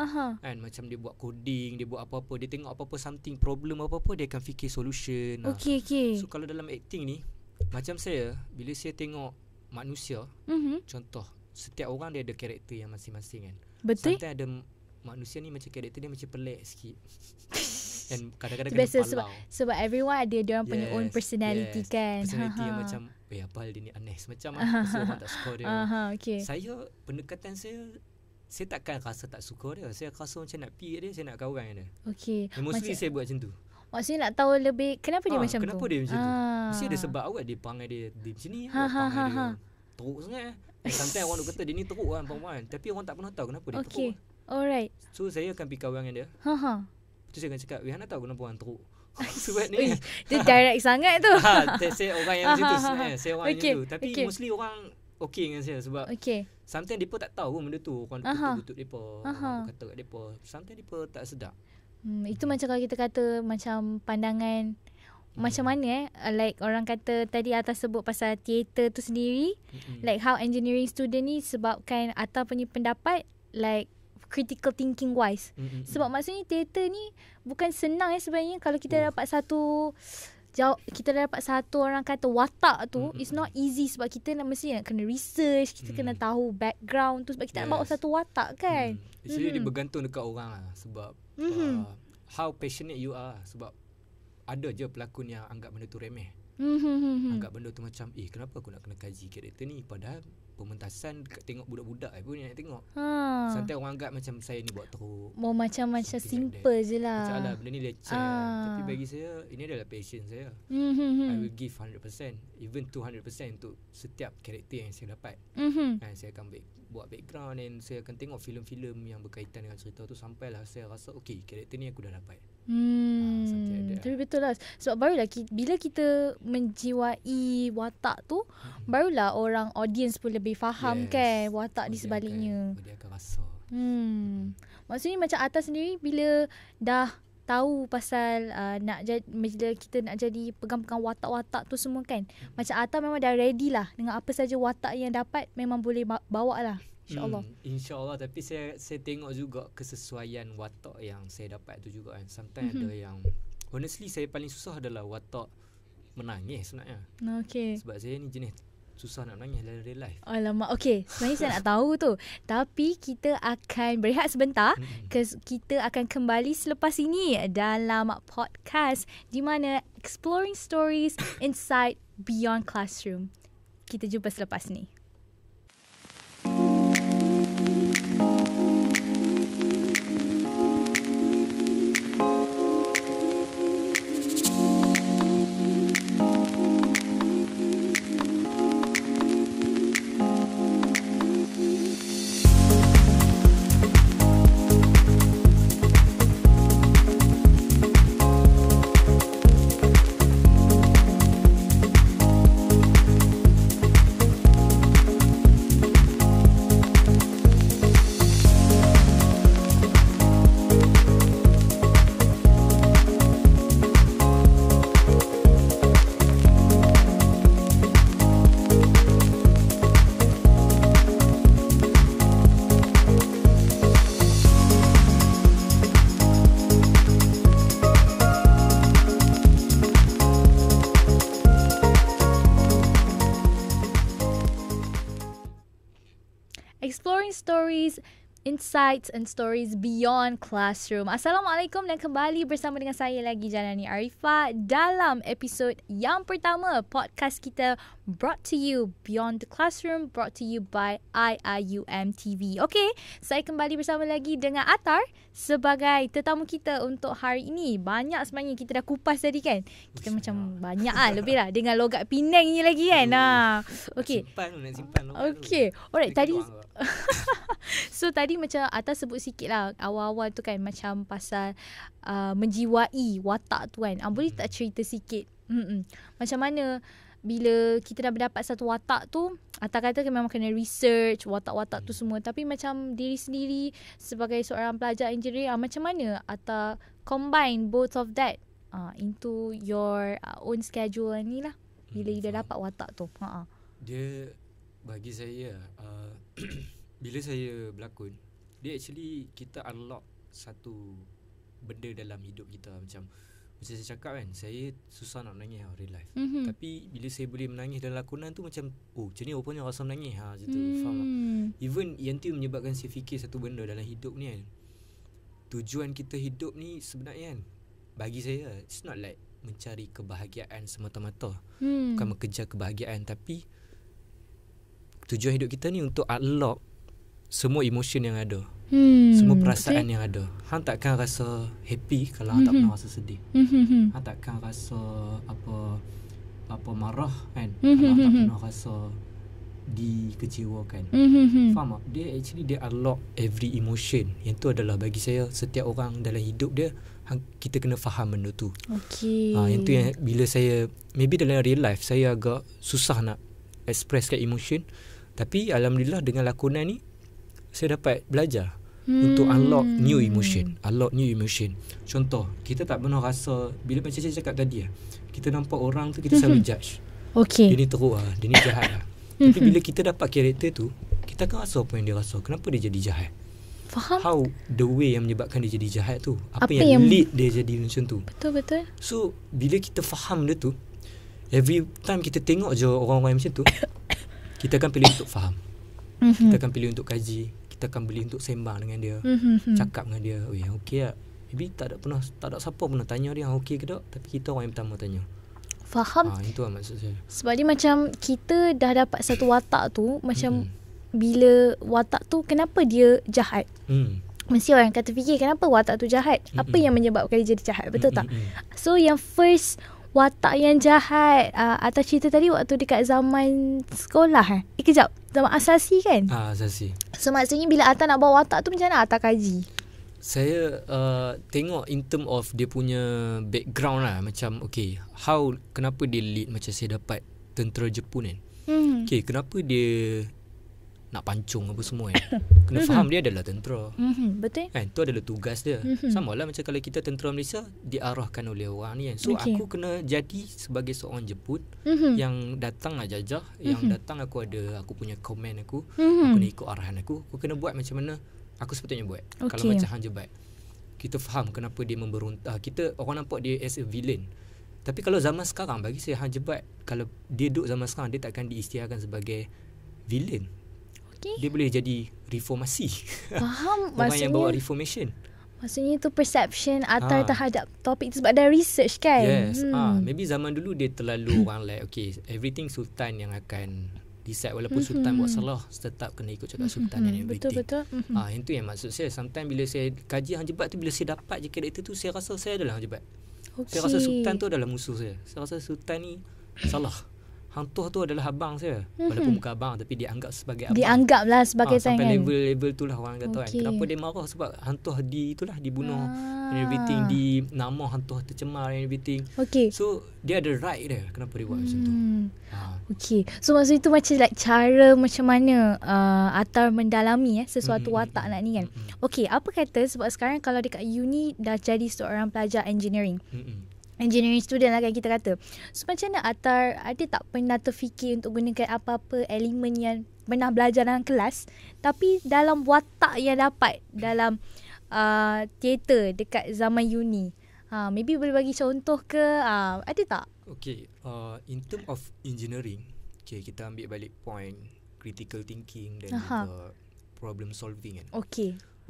Kan, macam dia buat coding, dia buat apa-apa, dia tengok apa-apa something problem apa-apa, dia akan fikir solution. So kalau dalam acting ni, macam saya, bila saya tengok manusia, contoh setiap orang dia ada karakter yang masing-masing kan. Betul. Sometimes ada manusia ni macam karakter dia macam pelik sikit. Dan kadang-kadang kena sebab everyone ada dia orang punya own personality kan. Personality yang macam apa hal dia ni aneh semacam so orang tak suka dia. Saya pendekatan saya takkan rasa tak suka dia. Saya rasa macam nak pergi dia, saya nak kawan dia. Mostly saya buat macam tu. Maksudnya nak tahu lebih kenapa dia macam kenapa tu. Kenapa dia macam tu? Mesti ada sebab awak dia perangai dia macam ni. Perangai dia teruk sangat. Sometimes orang kata dia ni teruk kan perempuan, tapi orang tak pernah tahu kenapa dia teruk. Alright. So saya akan pergi kawan dengan dia. Tu saya akan cakap, Hana tahu kenapa orang teruk. Sebab ni dia direct sangat tu. Saya orang yang macam tu sebenarnya. Saya orang yang tu. Tapi mostly orang okay dengan saya. Sebab sometimes mereka tak tahu pun benda tu. Orang kutuk-kutuk mereka, orang kata kat mereka. Sometimes mereka tak sedap. Itu macam kalau kita kata macam pandangan macam mana like orang kata tadi Atta sebut pasal teater tu sendiri, like how engineering student ni sebabkan Atta punya pendapat like critical thinking wise. Sebab maksudnya teater ni bukan senang sebenarnya. Kalau kita dapat satu orang kata watak tu, it's not easy. Sebab kita mesti nak kena research, kita kena tahu background tu, sebab kita nak bawa satu watak kan. Jadi dia bergantung dekat orang lah. Sebab how passionate you are. Sebab ada je pelakon yang anggap benda tu remeh. Anggap benda tu macam kenapa aku nak kena kaji karakter ni, padahal pementasan tengok budak-budak pun yang nak tengok. Santai orang anggap macam saya ni buat teruk. Macam simple je lah. Macam benda ni leceh. Tapi bagi saya ini adalah passion saya. I will give 100%, even 200% untuk setiap karakter yang saya dapat. Dan saya akan buat background, dan saya akan tengok filem-filem yang berkaitan dengan cerita tu sampailah saya rasa karakter ni aku dah dapat. Tapi betul lah. Sebab barulah bila kita menjiwai watak tu, barulah orang audience pun lebih faham kan watak di sebaliknya. Dia akan rasa. Maksudnya macam Atta sendiri bila dah tahu pasal bila kita nak jadi pegang-pegang watak-watak tu semua kan. Macam Atta memang dah ready lah dengan apa saja watak yang dapat, memang boleh bawa lah. InsyaAllah. InsyaAllah. Tapi saya tengok juga kesesuaian watak yang saya dapat tu juga kan. Sometimes ada yang, honestly saya paling susah adalah watak menangis sebenarnya. Okay. Sebab saya ni jenis susah nak menangis dalam real life. Alamak, okay. Sebenarnya saya nak tahu tu. Tapi kita akan berehat sebentar. Kita akan kembali selepas ini dalam podcast di mana Exploring Stories Inside Beyond Classroom. Kita jumpa selepas ni. Exploring Stories, Insights and Stories Beyond Classroom. Assalamualaikum dan kembali bersama dengan saya lagi, Janani Arifah, dalam episod yang pertama podcast kita brought to you Beyond the Classroom, brought to you by IIUM TV. Okay, saya kembali bersama lagi dengan Attar sebagai tetamu kita untuk hari ini. Banyak sebenarnya kita dah kupas tadi kan. Kita macam banyak lebih lah dengan logat Penang ni lagi kan. Okay. Simpan. Okay. Alright, tadi so tadi macam Atta sebut sikit lah awal-awal tu kan, macam pasal menjiwai watak tu kan. Boleh tak cerita sikit macam mana bila kita dah mendapat satu watak tu? Atta kata memang kena research watak-watak tu semua, tapi macam diri sendiri sebagai seorang pelajar engineering, macam mana Atta combine both of that into your own schedule ni lah bila dah dapat watak tu? Dia bagi saya bila saya berlakon, dia actually kita unlock satu benda dalam hidup kita. Macam saya cakap kan, saya susah nak menangis real life. Tapi bila saya boleh menangis dalam lakonan tu, macam macam ni rupanya rasa menangis macam tu. Faham tak? Even yang tu menyebabkan saya fikir satu benda dalam hidup ni kan, tujuan kita hidup ni sebenarnya kan, bagi saya it's not like mencari kebahagiaan semata-mata. Bukan mengejar kebahagiaan, tapi tujuan hidup kita ni untuk unlock semua emotion yang ada, semua perasaan yang ada. Hang takkan rasa happy kalau hang tak pernah rasa sedih. Hang takkan rasa apa marah kan kalau hang tak pernah rasa dikecewakan. Faham tak? Dia unlock every emotion. Yang tu adalah bagi saya, setiap orang dalam hidup dia kita kena faham benda tu. Yang tu yang bila saya maybe dalam real life saya agak susah nak expresskan emotion, tapi alhamdulillah dengan lakonan ni saya dapat belajar untuk unlock new emotion. Contoh, kita tak pernah rasa, bila macam saya cakap tadi kita nampak orang tu kita selalu judge. Dia ni teruk dia ni jahat Tapi bila kita dapat karakter tu, kita akan rasa apa yang dia rasa, kenapa dia jadi jahat. Faham? How the way yang menyebabkan dia jadi jahat tu, apa yang lead dia jadi macam tu. Betul. So bila kita faham dia tu, every time kita tengok je orang-orang macam tu, kita akan pilih untuk faham. Kita akan pilih untuk kaji, kita akan pilih untuk sembang dengan dia, cakap dengan dia. Okey tak? Maybe tak ada siapa pernah tanya dia okey ke tak, tapi kita orang yang pertama tanya. Faham? Itu lah maksud saya. Sebab dia macam kita dah dapat satu watak tu, macam bila watak tu kenapa dia jahat, mesti orang kata fikir kenapa watak tu jahat, apa yang menyebabkan dia jadi jahat, betul tak? So yang first watak yang jahat atau cerita tadi waktu dekat zaman sekolah kejap, zaman asasi kan? Asasi. So maksudnya bila Atta nak bawa watak tu, macam mana Atta kaji? Saya tengok in term of dia punya background lah. Macam kenapa dia lead, macam saya dapat tentera Jepun kan. Kenapa dia nak pancung apa semua kan. Kena faham dia adalah tentera. Betul. Kan, tu adalah tugas dia. Sama lah macam kalau kita tentera Malaysia diarahkan oleh orang ni kan. So aku kena jadi sebagai seorang jemput yang datang nak jajah, yang datang aku punya komen aku kena ikut arahan aku kena buat macam mana aku sepatutnya buat. Kalau macam Hang Jebat, kita faham kenapa dia memberontak. Kita orang nampak dia as a villain. Tapi kalau zaman sekarang, bagi saya Hang Jebat, kalau dia duduk zaman sekarang, dia takkan diisytiharkan sebagai villain. Dia boleh jadi reformasi. Faham. Orang yang bawa reformation. Maksudnya itu perception Atar terhadap topik itu sebab ada research kan. Yes. Maybe zaman dulu dia terlalu orang like everything sultan yang akan decide. Walaupun sultan buat salah, tetap kena ikut cakap sultan and everything. Betul. Itu yang maksud saya. Sometimes bila saya kaji Hang Jebat tu, bila saya dapat je karakter tu, saya rasa saya adalah Hang Jebat. Saya rasa sultan tu adalah musuh saya. Saya rasa sultan ni salah. Hang Tuah tu adalah abang saya. Walaupun bukan abang, tapi dia anggap sebagai abang. Dianggaplah sebagai sampai tangan. level tu lah orang kata kan. Kenapa dia marah? Sebab Hang Tuah dibunuh and everything, di nama Hang Tuah tercemar and everything. So dia ada right dia. Kenapa dia buat macam tu? So maksud itu macam like cara macam mana Atar mendalami sesuatu watak nak ni kan. Apa kata sebab sekarang kalau dekat uni dah jadi seorang pelajar engineering. Engineering student lah kan kita kata. So macam mana Atar ada tak pernah terfikir untuk gunakan apa-apa elemen yang pernah belajar dalam kelas, tapi dalam watak yang dapat dalam teater dekat zaman uni? Maybe boleh bagi contoh ke? Ada tak? In term of engineering, kita ambil balik point critical thinking dan juga problem solving kan.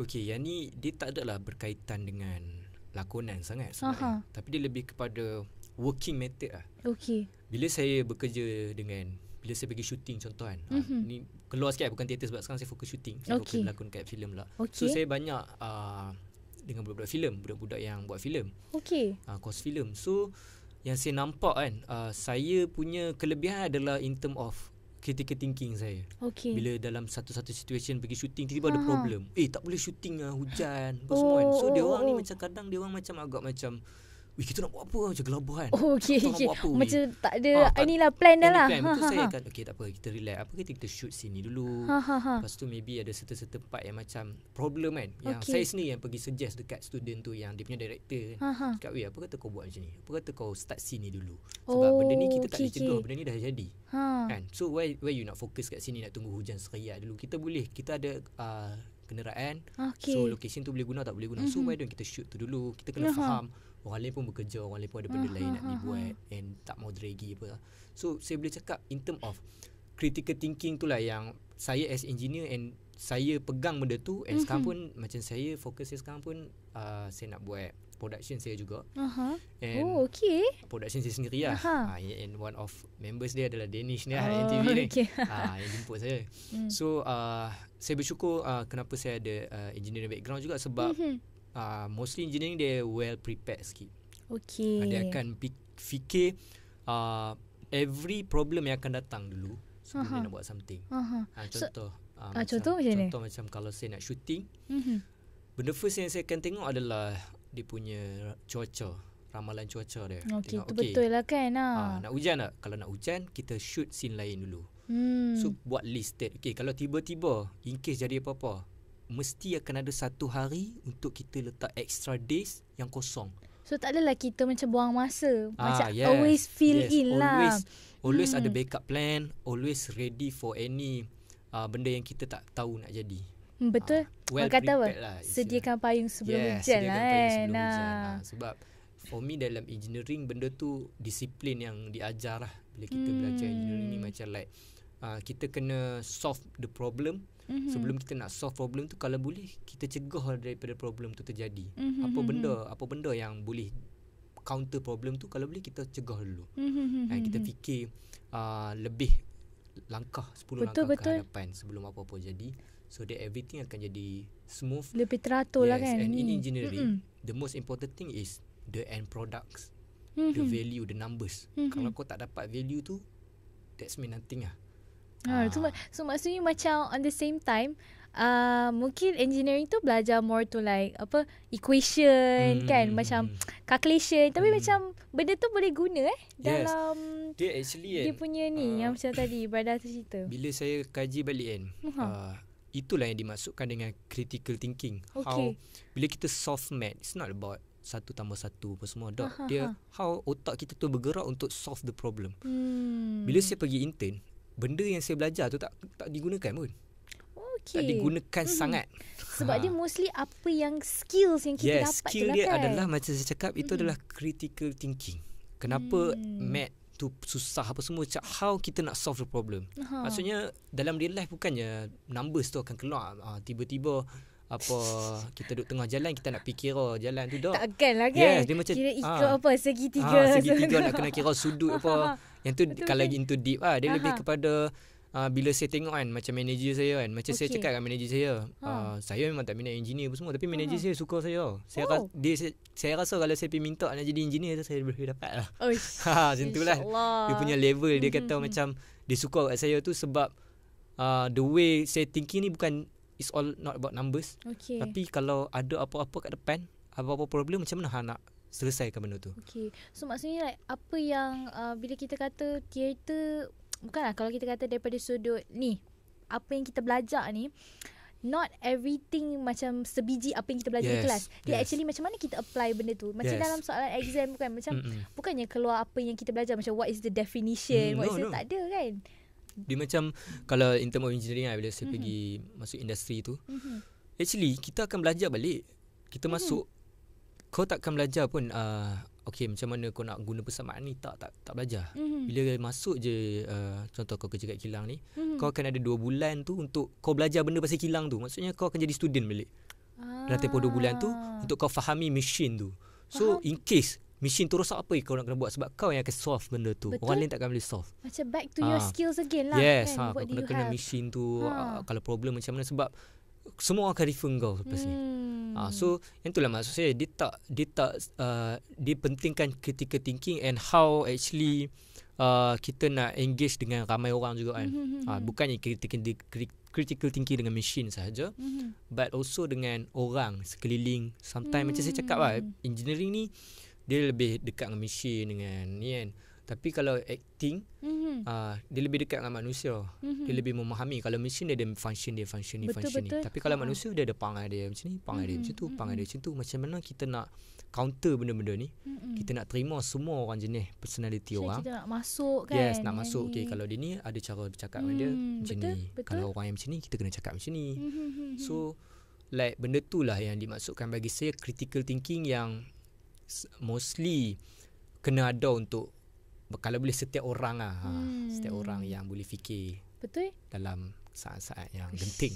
Yang ni dia tak adalah berkaitan dengan lakonan sangat sebenarnya. Tapi dia lebih kepada working method lah. Bila saya bekerja bila saya pergi shooting contoh kan. Ni keluar sikit, bukan teater sebab sekarang saya fokus shooting. Saya fokus berlakon kat filem lah. So saya banyak dengan budak-budak filem, budak-budak yang buat filem. Course filem. So yang saya nampak kan, saya punya kelebihan adalah in term of critical thinking saya. Bila dalam satu-satu situation pergi shooting, tiba-tiba ada problem. Tak boleh shooting hujan apa semua kan. So dia orang ni macam kadang dia orang macam agak macam, kita nak buat apa, macam gelabah kan. Macam tak ada inilah plan dah lah. Betul. Saya kan tak apa, kita relax. Apa kita shoot sini dulu. Lepas tu maybe ada certain part yang macam problem kan. Yang saya sendiri yang pergi suggest dekat student tu, yang dia punya director kan. Cakap, apa kata kau buat macam ni? Apa kata kau start sini dulu? Sebab benda ni kita tak boleh cegah, benda ni dah jadi. Kan? So why you nak fokus kat sini, nak tunggu hujan seriat dulu? Kita ada kenderaan. So location tu boleh guna tak boleh guna. So why don't kita shoot tu dulu? Kita kena faham orang lain pun bekerja, orang lain pun ada benda lain nak dibuat, and tak mau draggy apa. So saya boleh cakap in term of critical thinking tu lah yang saya as engineer, and saya pegang benda tu, and sekarang pun macam saya fokus saya sekarang pun saya nak buat production saya juga. And production saya sendiri lah. And one of members dia adalah Danish ni lah, NTV ni. Yang jemput saya. So saya bersyukur kenapa saya ada engineering background juga, sebab mostly engineering dia well prepared sikit. Dia akan fikir every problem yang akan datang dulu sebelum dia nak buat something. Contoh macam kalau saya nak shooting, benda first yang saya akan tengok adalah dia punya cuaca, ramalan cuaca dia. Tengok, betul lah kan. Nak hujan tak? Kalau nak hujan, kita shoot scene lain dulu. So buat listed. Kalau tiba-tiba in case jadi apa-apa, mesti akan ada satu hari untuk kita letak extra days yang kosong. So tak adalah kita macam buang masa. Macam always fill in lah. Always ada backup plan, always ready for any benda yang kita tak tahu nak jadi. Betul. Well kata apa? Lah, sediakan payung sebelum hujan lah kan. Sebab for me dalam engineering, benda tu disiplin yang diajar lah. Bila kita belajar engineering ni, macam like kita kena solve the problem. Sebelum kita nak solve problem tu, kalau boleh kita cegah daripada problem tu terjadi. Apa benda yang boleh counter problem tu, kalau boleh kita cegah dulu. Kita fikir lebih langkah 10 langkah ke hadapan sebelum apa-apa jadi, so that everything akan jadi smooth, lebih teratur lah kan. And in engineering, the most important thing is the end products, the value, the numbers. Kalau kau tak dapat value tu, that's mean nothing lah. So maksudnya macam on the same time, mungkin engineering tu belajar more to like equation kan, macam calculation, tapi macam benda tu boleh guna dalam dia actually dia punya ni yang macam tadi Brada tu cerita. Bila saya kaji balik kan, itulah yang dimaksudkan dengan critical thinking. How bila kita solve math, it's not about 1 + 1 apa semua. Dia how otak kita tu bergerak untuk solve the problem. Bila saya pergi intern, benda yang saya belajar tu tak digunakan pun. Tak digunakan sangat. Sebab dia mostly apa yang skills yang kita dapat skill tu dia kan. adalah macam saya cakap, itu adalah critical thinking. Kenapa math tu susah apa semua, how kita nak solve the problem. Maksudnya dalam real life bukannya numbers tu akan keluar tiba-tiba apa kita duduk tengah jalan kita nak fikir jalan tu dah. Takkanlah kan. Dia macam kira ikut apa segitiga. Segitiga nak kena kira sudut apa. Yang tu betul, kalau into deep dia lebih kepada bila saya tengok kan macam manager saya kan, macam saya cakap dengan manager saya, saya memang tak minat engineer apa semua, tapi manager saya suka saya. Saya rasa kalau saya pergi minta nak jadi engineer tu saya boleh dapat lah. Macam tu lah. Dia punya level dia kata macam dia suka kat saya tu sebab the way saya thinking ni bukan it's all not about numbers. Tapi kalau ada apa-apa kat depan, apa-apa problem, macam mana nak selesaikan benda tu. So maksudnya like, apa yang bila kita kata theater, bukanlah kalau kita kata daripada sudut ni, apa yang kita belajar ni, not everything macam sebiji apa yang kita belajar di kelas. Dia actually macam mana kita apply benda tu. Macam dalam soalan exam bukan, macam bukannya keluar apa yang kita belajar, macam what is the definition, tak ada kan. Dia macam kalau in term of engineering bila saya pergi masuk industri tu, actually kita akan belajar balik. Kita masuk, kau takkan belajar pun macam mana kau nak guna persamaan ni, tak belajar. Bila masuk je contoh kau kerja kat kilang ni, kau akan ada 2 bulan tu untuk kau belajar benda pasal kilang tu. Maksudnya kau akan jadi student balik dalam tempoh 2 bulan tu untuk kau fahami mesin tu. So in case mesin tu rosak, apa kau nak kena buat, sebab kau yang akan solve benda tu. Orang lain takkan boleh solve. Macam back to your skills again lah. Kan? Kau kena mesin tu, kalau problem macam mana, sebab semua akan refer kau lepas ni. So yang itulah maksud saya, dia pentingkan critical thinking and how actually kita nak engage dengan ramai orang juga kan. Bukannya critical thinking dengan machine sahaja, but also dengan orang sekeliling. Sometimes macam saya cakap lah, engineering ni dia lebih dekat dengan machine, dengan ni kan. Tapi kalau acting, dia lebih dekat dengan manusia. Dia lebih memahami. Kalau mesin dia ada function ni. Tapi kalau manusia dia ada perangai dia macam ni, perangai dia macam tu, perangai dia macam tu. Macam mana kita nak counter benda-benda ni? Kita nak terima semua orang jenis personality orang. Kita nak masuk kan. Yes, nak masuk. Kalau dia ni ada cara bercakap dengan dia macam ni. Kalau orang yang macam ni, kita kena cakap macam ni. So like benda tu lah yang dimaksudkan bagi saya critical thinking, yang mostly kena ada untuk, kalau boleh setiap orang setiap orang yang boleh fikir dalam saat-saat yang genting.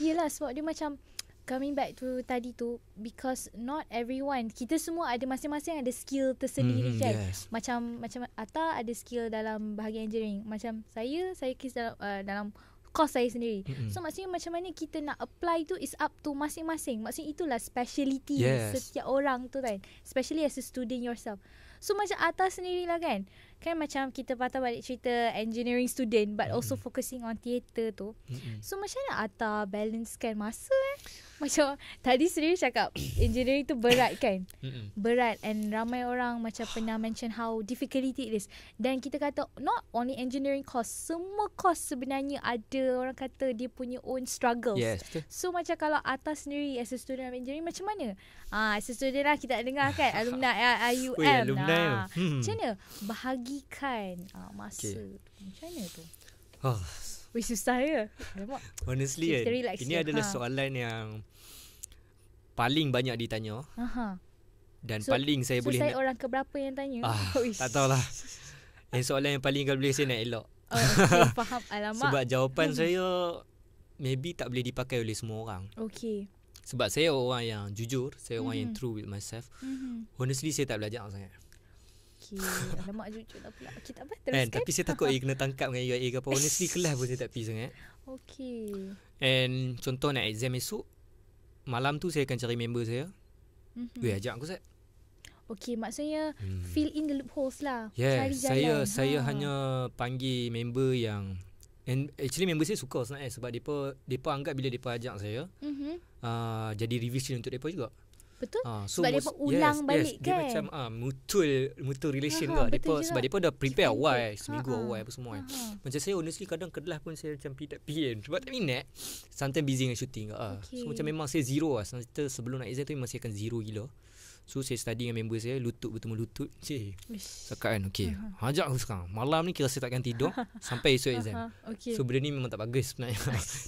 Yelah, sebab dia macam coming back to tadi tu, because not everyone, kita semua ada masing-masing ada skill tersendiri kan. Macam Atta ada skill dalam bahagian engineering, macam saya kisah dalam course saya sendiri. So maksudnya macam mana kita nak apply tu is up to masing-masing. Maksudnya itulah speciality setiap orang tu kan, especially as a student yourself. So macam Atta sendirilah kan macam kita patah balik cerita engineering student but also focusing on theater tu. So macam mana Atta balancekan masa Macam tadi sendiri cakap engineering tu berat kan. Berat, and ramai orang macam pernah mention how difficult it is. Dan kita kata not only engineering course, semua course sebenarnya ada orang kata dia punya own struggles. So macam kalau Atta sendiri as a student of engineering, macam mana? As a student lah kita dengar kan alumni IUM lah. Macam mana bahagikan masa macam mana tu? Susah ya. Honestly kan, ini adalah soalan yang paling banyak ditanya. Dan paling saya boleh saya orang keberapa yang tanya? Tak tahulah. Soalan yang paling kalau boleh saya nak elok. Faham. Alamak. Sebab jawapan saya maybe tak boleh dipakai oleh semua orang. Sebab saya orang yang jujur, saya orang yang true with myself. Honestly saya tak belajar sangat. Alamak, jujur lah pula. Kita apa teruskan? Tapi saya takut kena tangkap dengan UIA ke apa. Honestly kelas pun saya tak pergi sangat. And contoh nak exam esok, malam tu saya akan cari member saya. Ajak aku Zat. Maksudnya fill in the loopholes lah. Cari jalan. Saya hanya panggil member yang And actually member saya suka sebenarnya sebab depa anggap bila depa ajak saya jadi revision untuk depa juga. Betul. So sebab depa ulang balik kan. Dia macam mutual relation juga. Depa sebab depa dah prepare awal seminggu awal apa semua kan. Macam saya honestly kadang kelas pun saya macam tak pergi kan. Sebab tak minat. Sometimes busy dengan shooting So macam memang saya zero lah. Sebelum nak exam tu memang saya akan zero gila. So saya study dengan member saya, lutut bertemu lutut. Cakap kan, okay, ajak aku sekarang. Malam ni kira saya takkan tidur sampai esok exam. So benda ni memang tak bagus sebenarnya.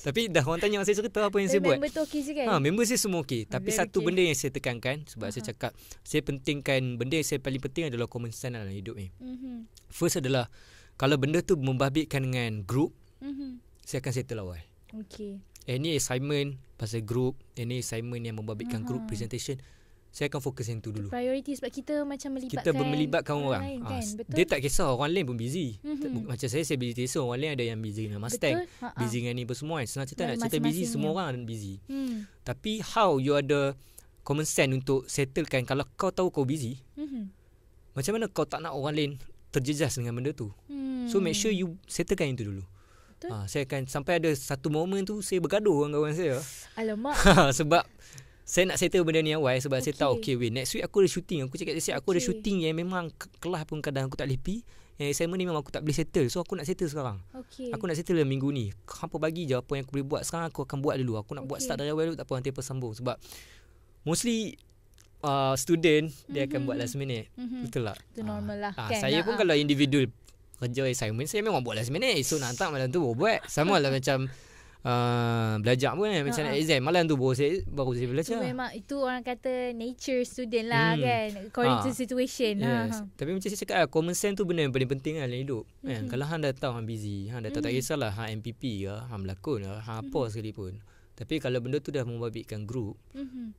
Tapi dah orang tanya saya cerita apa yang saya buat. Member tu okey je kan? Member saya semua okey. Tapi satu benda yang saya tekankan, sebab saya cakap, saya pentingkan, benda yang saya paling penting adalah common sense dalam hidup ni. First adalah, kalau benda tu membabitkan dengan group, saya akan settle awal. Any assignment pasal group, any assignment yang membabitkan group presentation, saya akan fokus yang tu dulu. Priority sebab kita macam melibatkan orang. Kan? Dia tak kisah orang lain pun busy. Macam saya busy Teso, orang lain ada yang busy dengan Mustang, busy dengan ni apa semua. Senang cerita nak cerita busy, semua orang busy. Tapi how you ada common sense untuk settlekan kalau kau tahu kau busy, macam mana kau tak nak orang lain terjejas dengan benda tu. So make sure you settlekan itu dulu. Saya akan sampai ada satu momen tu saya bergaduh dengan kawan saya. Alamak. Sebab saya nak settle benda ni awal sebab saya tahu next week aku ada shooting. Aku cakap siap aku ada shooting yang memang kelas pun kadang aku tak boleh pergi. Yang assignment ni memang aku tak boleh settle. So aku nak settle sekarang. Aku nak settle dalam minggu ni. Hampa bagi je apa yang aku boleh buat sekarang, aku akan buat dulu. Aku nak buat start dari awal dulu, tak apa nanti apa sambung. Sebab mostly student dia akan buat last minute. Betul tak? Itu normal lah kan. Saya pun kalau individual kerja assignment, saya memang buat last minute. So nak hantar malam tu buat. Sama lah macam belajar pun macam nak exam malam tu baru saya belajar. Memang itu orang kata nature student lah kan, according to situation. Tapi macam saya cakap common sense tu benda yang paling penting dalam hidup kan. Kalau hang dah tahu hang busy, hang dah tahu tak kisahlah hang MPP ke, hang berlakon ke, hang apa sekalipun. Tapi kalau benda tu dah membabitkan group,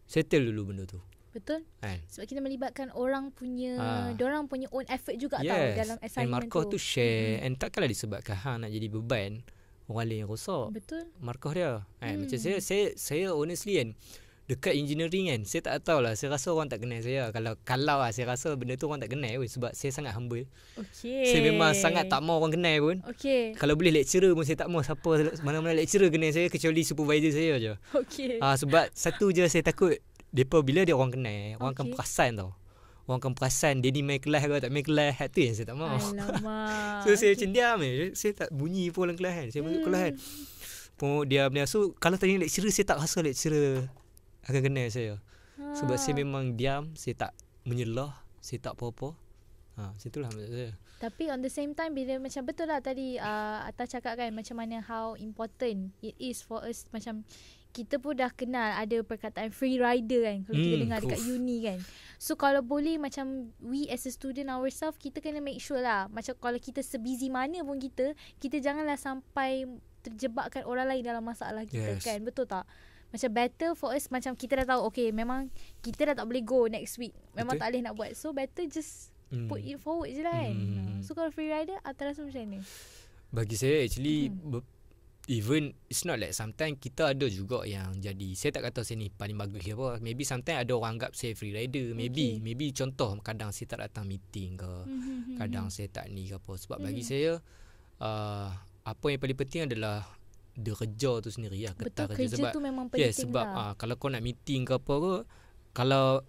settle dulu benda tu. Betul. Sebab kita melibatkan orang punya diorang punya own effort juga tau dalam assignment tu. Markah tu share and takkanlah disebabkan hang nak jadi beban orang lain yang rosak. Betul. Markah dia. Macam saya honestly kan, dekat engineering kan, saya tak tahulah, saya rasa orang tak kenal saya. Kalau saya rasa benda tu orang tak kenal pun sebab saya sangat humble. Saya memang sangat tak mau orang kenal pun. Kalau boleh lecturer pun saya tak mau siapa mana-mana lecturer kenal saya kecuali supervisor saya je. Sebab satu je saya takut depa bila dia orang kenal, orang akan perasan tau. Orang akan perasan dia ni main kelas ke tak main kelas. Tu yang saya tak mahu. Alamak. So saya macam diam saya tak bunyi pun dalam kelas kan. Saya masuk kelas kan pun diam. So kalau tanya lecturer, saya tak rasa lecturer akan kenal saya. Sebab saya memang diam, saya tak menyelah, saya tak apa-apa. Macam itulah maksud saya. Tapi on the same time, bila macam betul lah tadi Atta cakap kan, macam mana how important it is for us. Macam kita pun dah kenal ada perkataan free rider kan, kalau kita dengar dekat uni kan. So kalau boleh macam we as a student ourselves, kita kena make sure lah, macam kalau kita sebusy mana pun kita janganlah sampai terjebakkan orang lain dalam masalah kita kan. Betul tak? Macam better for us, macam kita dah tahu okay memang kita dah tak boleh go next week, memang tak boleh nak buat. So better just put it forward je lah kan. So kalau free rider, Atta rasa macam mana? Bagi saya actually even it's not like sometimes kita ada juga yang jadi, saya tak kata saya ni paling bagus ke apa, maybe sometimes ada orang anggap saya free rider, maybe contoh kadang saya tak datang meeting ke, kadang saya tak ni ke apa. Sebab bagi saya apa yang paling penting adalah dia kerja tu sendiri lah. Betul, kerja sebab tu memang penting sebab lah. Kalau kau nak meeting ke apa ke, kalau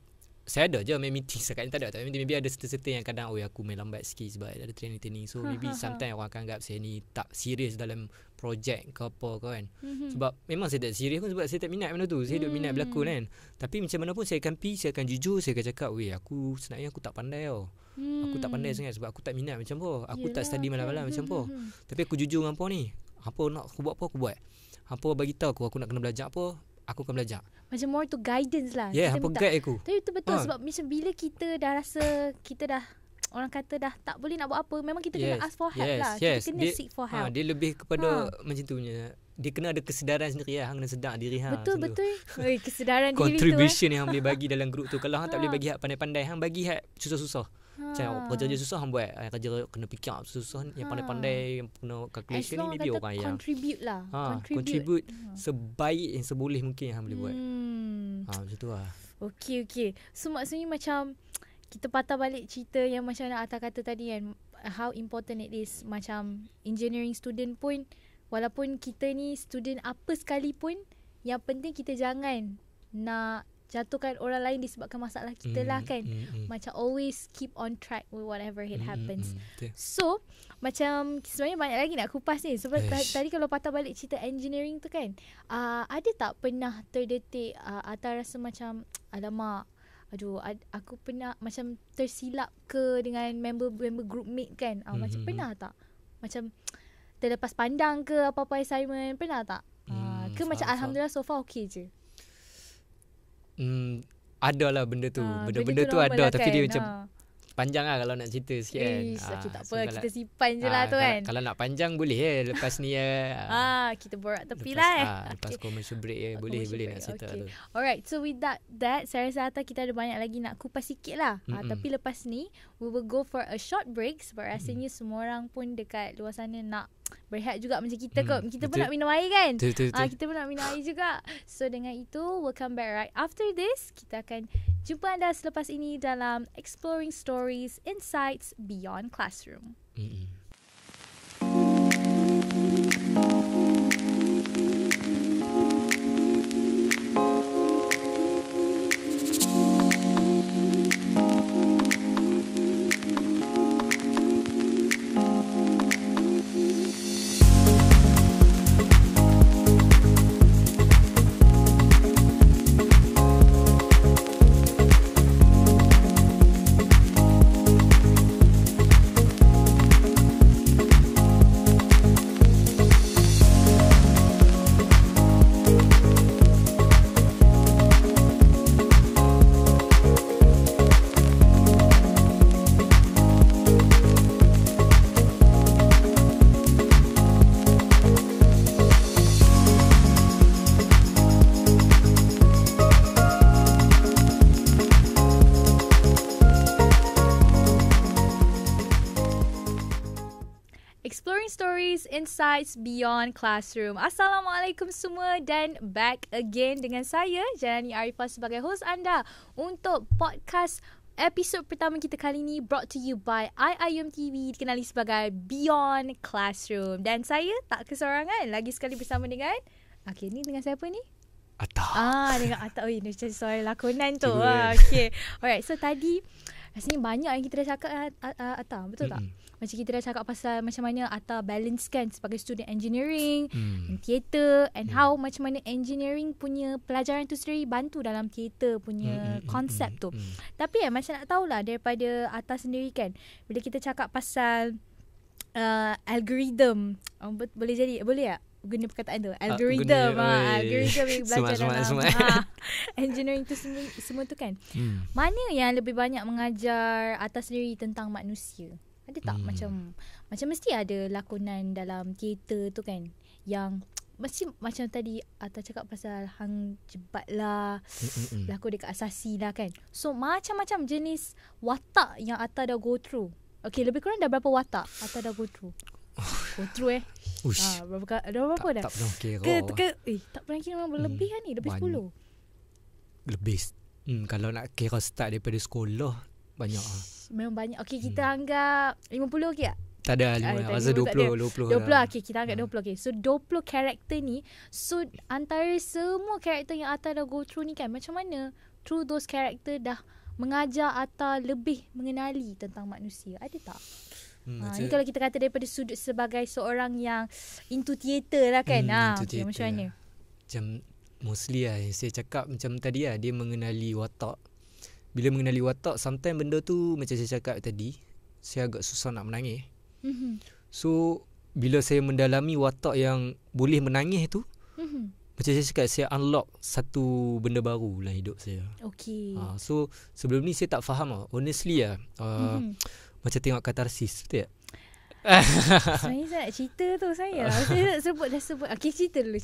saya ada je main meeting sekarang tak ada, tapi maybe ada serta-serta yang kadang aku main lambat sikit sebab ada training. So maybe sometimes orang akan anggap saya ni tak serius dalam projek ke apa ke kan. Sebab memang saya tak serius pun sebab saya tak minat benda tu. Saya tak minat berlakon kan. Tapi macam mana pun saya akan pergi, saya akan jujur, saya akan cakap aku sebenarnya aku tak pandai tau. Aku tak pandai sangat sebab aku tak minat macam apa. Aku tak study malam-malam macam apa. Tapi aku jujur dengan apa ni, apa nak aku buat apa aku buat. Apa bagi tahu aku nak kena belajar apa, aku akan belajar. Macam more to guidance lah. Hampa guide aku. Tapi itu betul sebab macam bila kita dah rasa kita dah, orang kata dah tak boleh nak buat apa, memang kita kena ask for help lah. Kita kena seek for help. Dia lebih kepada macam tu punya. Dia kena ada kesedaran sendiri lah. Hang kena sedar diri hang. Betul. Kesedaran diri tu. Contribution yang hang boleh bagi dalam grup tu. Kalau hang tak boleh bagi hak pandai-pandai, hang bagi hak susah-susah. Macam kerja susah hang buat, kerja kena fikir susah, yang pandai-pandai, yang kena calculation ni maybe orang yang contribute lah. Contribute sebaik yang seboleh mungkin yang hang boleh buat. Macam tu lah. Okay. So maksudnya macam kita patah balik cerita yang macam Atta kata tadi kan, how important it is. Macam engineering student pun walaupun kita ni student apa sekalipun, yang penting kita jangan nak jatuhkan orang lain disebabkan masalah kita lah kan. Macam always keep on track with whatever it happens. So macam sebenarnya banyak lagi nak kupas ni. Sebab tadi kalau patah balik cerita engineering tu kan, ada tak pernah terdetik Atta rasa macam alamak, aduh aku pernah macam tersilap ke dengan member group mate kan. Macam pernah tak? Macam terlepas pandang ke apa-apa assignment, pernah tak? Ke macam alhamdulillah so far okay je? Ada lah benda tu. Benda tu ada tapi dia macam panjang lah kalau nak cerita sikit kan. Okay, tak apa, kita simpan je lah tu kan. Kalau nak panjang boleh lepas ni kita borak tepi lah lepas commercial break boleh nak cerita tu. Alright, so with that saya rasa Atta kita ada banyak lagi nak kupas sikit lah. Tapi lepas ni we will go for a short break sebab rasanya semua orang pun dekat luar sana nak berehat juga macam kita kot. Kita pun nak minum air kan. Kita pun nak minum air juga. So dengan itu we'll come back right after this. Kita akan jumpa anda selepas ini dalam Exploring Stories Insights Beyond Classroom. Exploring Stories Insights Beyond Classroom. Assalamualaikum semua dan back again dengan saya Janani Arifah sebagai host anda untuk podcast episod pertama kita kali ni, brought to you by IIUM TV, dikenali sebagai Beyond Classroom. Dan saya tak kesorangan, lagi sekali bersama dengan ni dengan siapa ni? Atta. Dengan Atta. Dia macam suara lakonan tu. Okay. Alright, so tadi rasanya banyak yang kita dah cakap Atta, betul tak? Macam kita dah cakap pasal macam mana Atta balance kan sebagai student engineering, theater, and how macam mana engineering punya pelajaran tu sendiri bantu dalam theater punya konsep tu. Tapi macam nak tahulah daripada Atta sendiri kan, bila kita cakap pasal algorithm, boleh tak guna perkataan tu, algorithm, algorithm yang belajar dalam engineering tu semua tu kan. Mana yang lebih banyak mengajar Atta sendiri tentang manusia? Ada tak macam mesti ada lakonan dalam teater tu kan yang mesti macam tadi Atta cakap pasal hang jebat lah, lakon dekat asasi lah kan. So macam-macam jenis watak yang Atta dah go through. Okay, lebih kurang dah berapa watak Atta dah go through? Berapa dah? Tak pernah kira. Tak pernah kira, memang lebih kan ni, lebih 10. Lebih. Kalau nak kira start daripada sekolah, banyak lah. Memang banyak. Okay, kita anggap 50 okay tak? Tak ada 5. Masa 20 okay, kita anggap 20. Okay, so 20 karakter ni. So antara semua karakter yang Atta dah go through ni kan, macam mana through those karakter dah mengajar Atta lebih mengenali tentang manusia? Ada tak? Ni kalau kita kata daripada sudut sebagai seorang yang into theater lah kan. Okay, macam mana? Macam mostly lah saya cakap macam tadi lah, dia mengenali watak. Bila mengenali watak, sometimes benda tu macam saya cakap tadi, saya agak susah nak menangis. So bila saya mendalami watak yang boleh menangis tu, macam saya cakap, saya unlock satu benda baru dalam hidup saya. Okay. So sebelum ni saya tak faham lah, honestly lah. Macam tengok katarsis, betul tak? Sebenarnya saya nak cerita tu saya dah sebut. Okay, cerita dulu.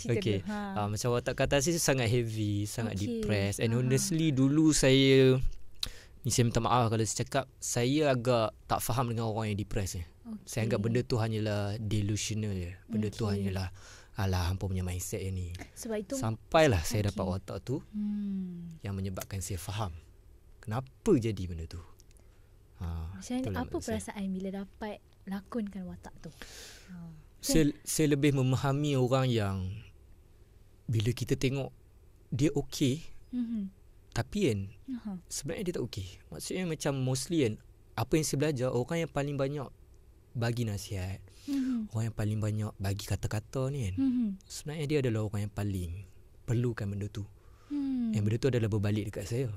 Macam watak katarsis sangat heavy, sangat depressed. And honestly dulu saya minta maaf kalau saya cakap, saya agak tak faham dengan orang yang depressed ni. Saya anggap benda tu hanyalah delusional je. Benda tu hanyalah hampa punya mindset yang ni. Sebab itu sampailah saya dapat watak tu yang menyebabkan saya faham kenapa jadi benda tu. Macam apa perasaan bila dapat lakonkan watak tu? Saya lebih memahami orang yang bila kita tengok dia okey, tapi kan sebenarnya dia tak okey. Maksudnya macam mostly kan, apa yang saya belajar, orang yang paling banyak bagi nasihat, orang yang paling banyak bagi kata-kata ni kan, sebenarnya dia adalah orang yang paling perlukan benda tu. Yang benda tu adalah berbalik dekat saya.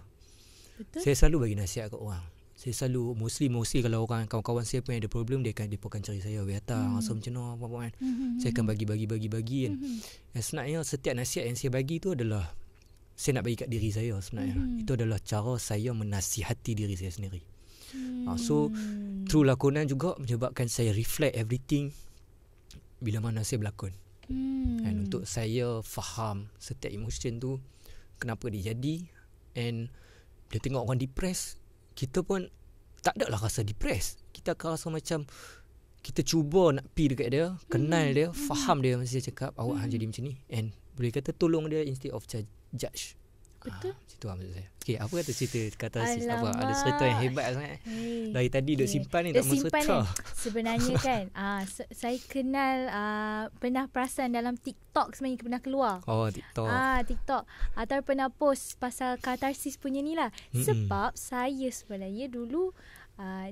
Betul. Saya selalu bagi nasihat kat orang. Saya selalu mostly kalau orang kawan-kawan saya pun ada problem, dia akan cari saya, "Weta, rasa macam mana apa kan." Saya akan bagi kan. Dan sebenarnya setiap nasihat yang saya bagi tu adalah saya nak bagi kat diri saya sebenarnya. Itu adalah cara saya menasihati diri saya sendiri. So through lakonan juga menyebabkan saya reflect everything bila mana saya berlakon. And untuk saya faham setiap emotion tu kenapa dia jadi. And dia tengok orang depressed, kita pun tak ada lah rasa depressed. Kita akan rasa macam kita cuba nak pergi dekat dia, kenal dia, faham dia masa dia cakap awak jadi macam ni, and boleh kata tolong dia instead of judge. Betul. Itu maksud saya. Okay, apa kata cerita katarsis? Apa ada cerita yang hebat sangat. Dari tadi duk simpan ni tak mesra. Sebenarnya kan saya kenal pernah perasan dalam TikTok sebenarnya pernah keluar. TikTok. TikTok atau pernah post pasal katarsis punya ni lah. Sebab saya sebenarnya dulu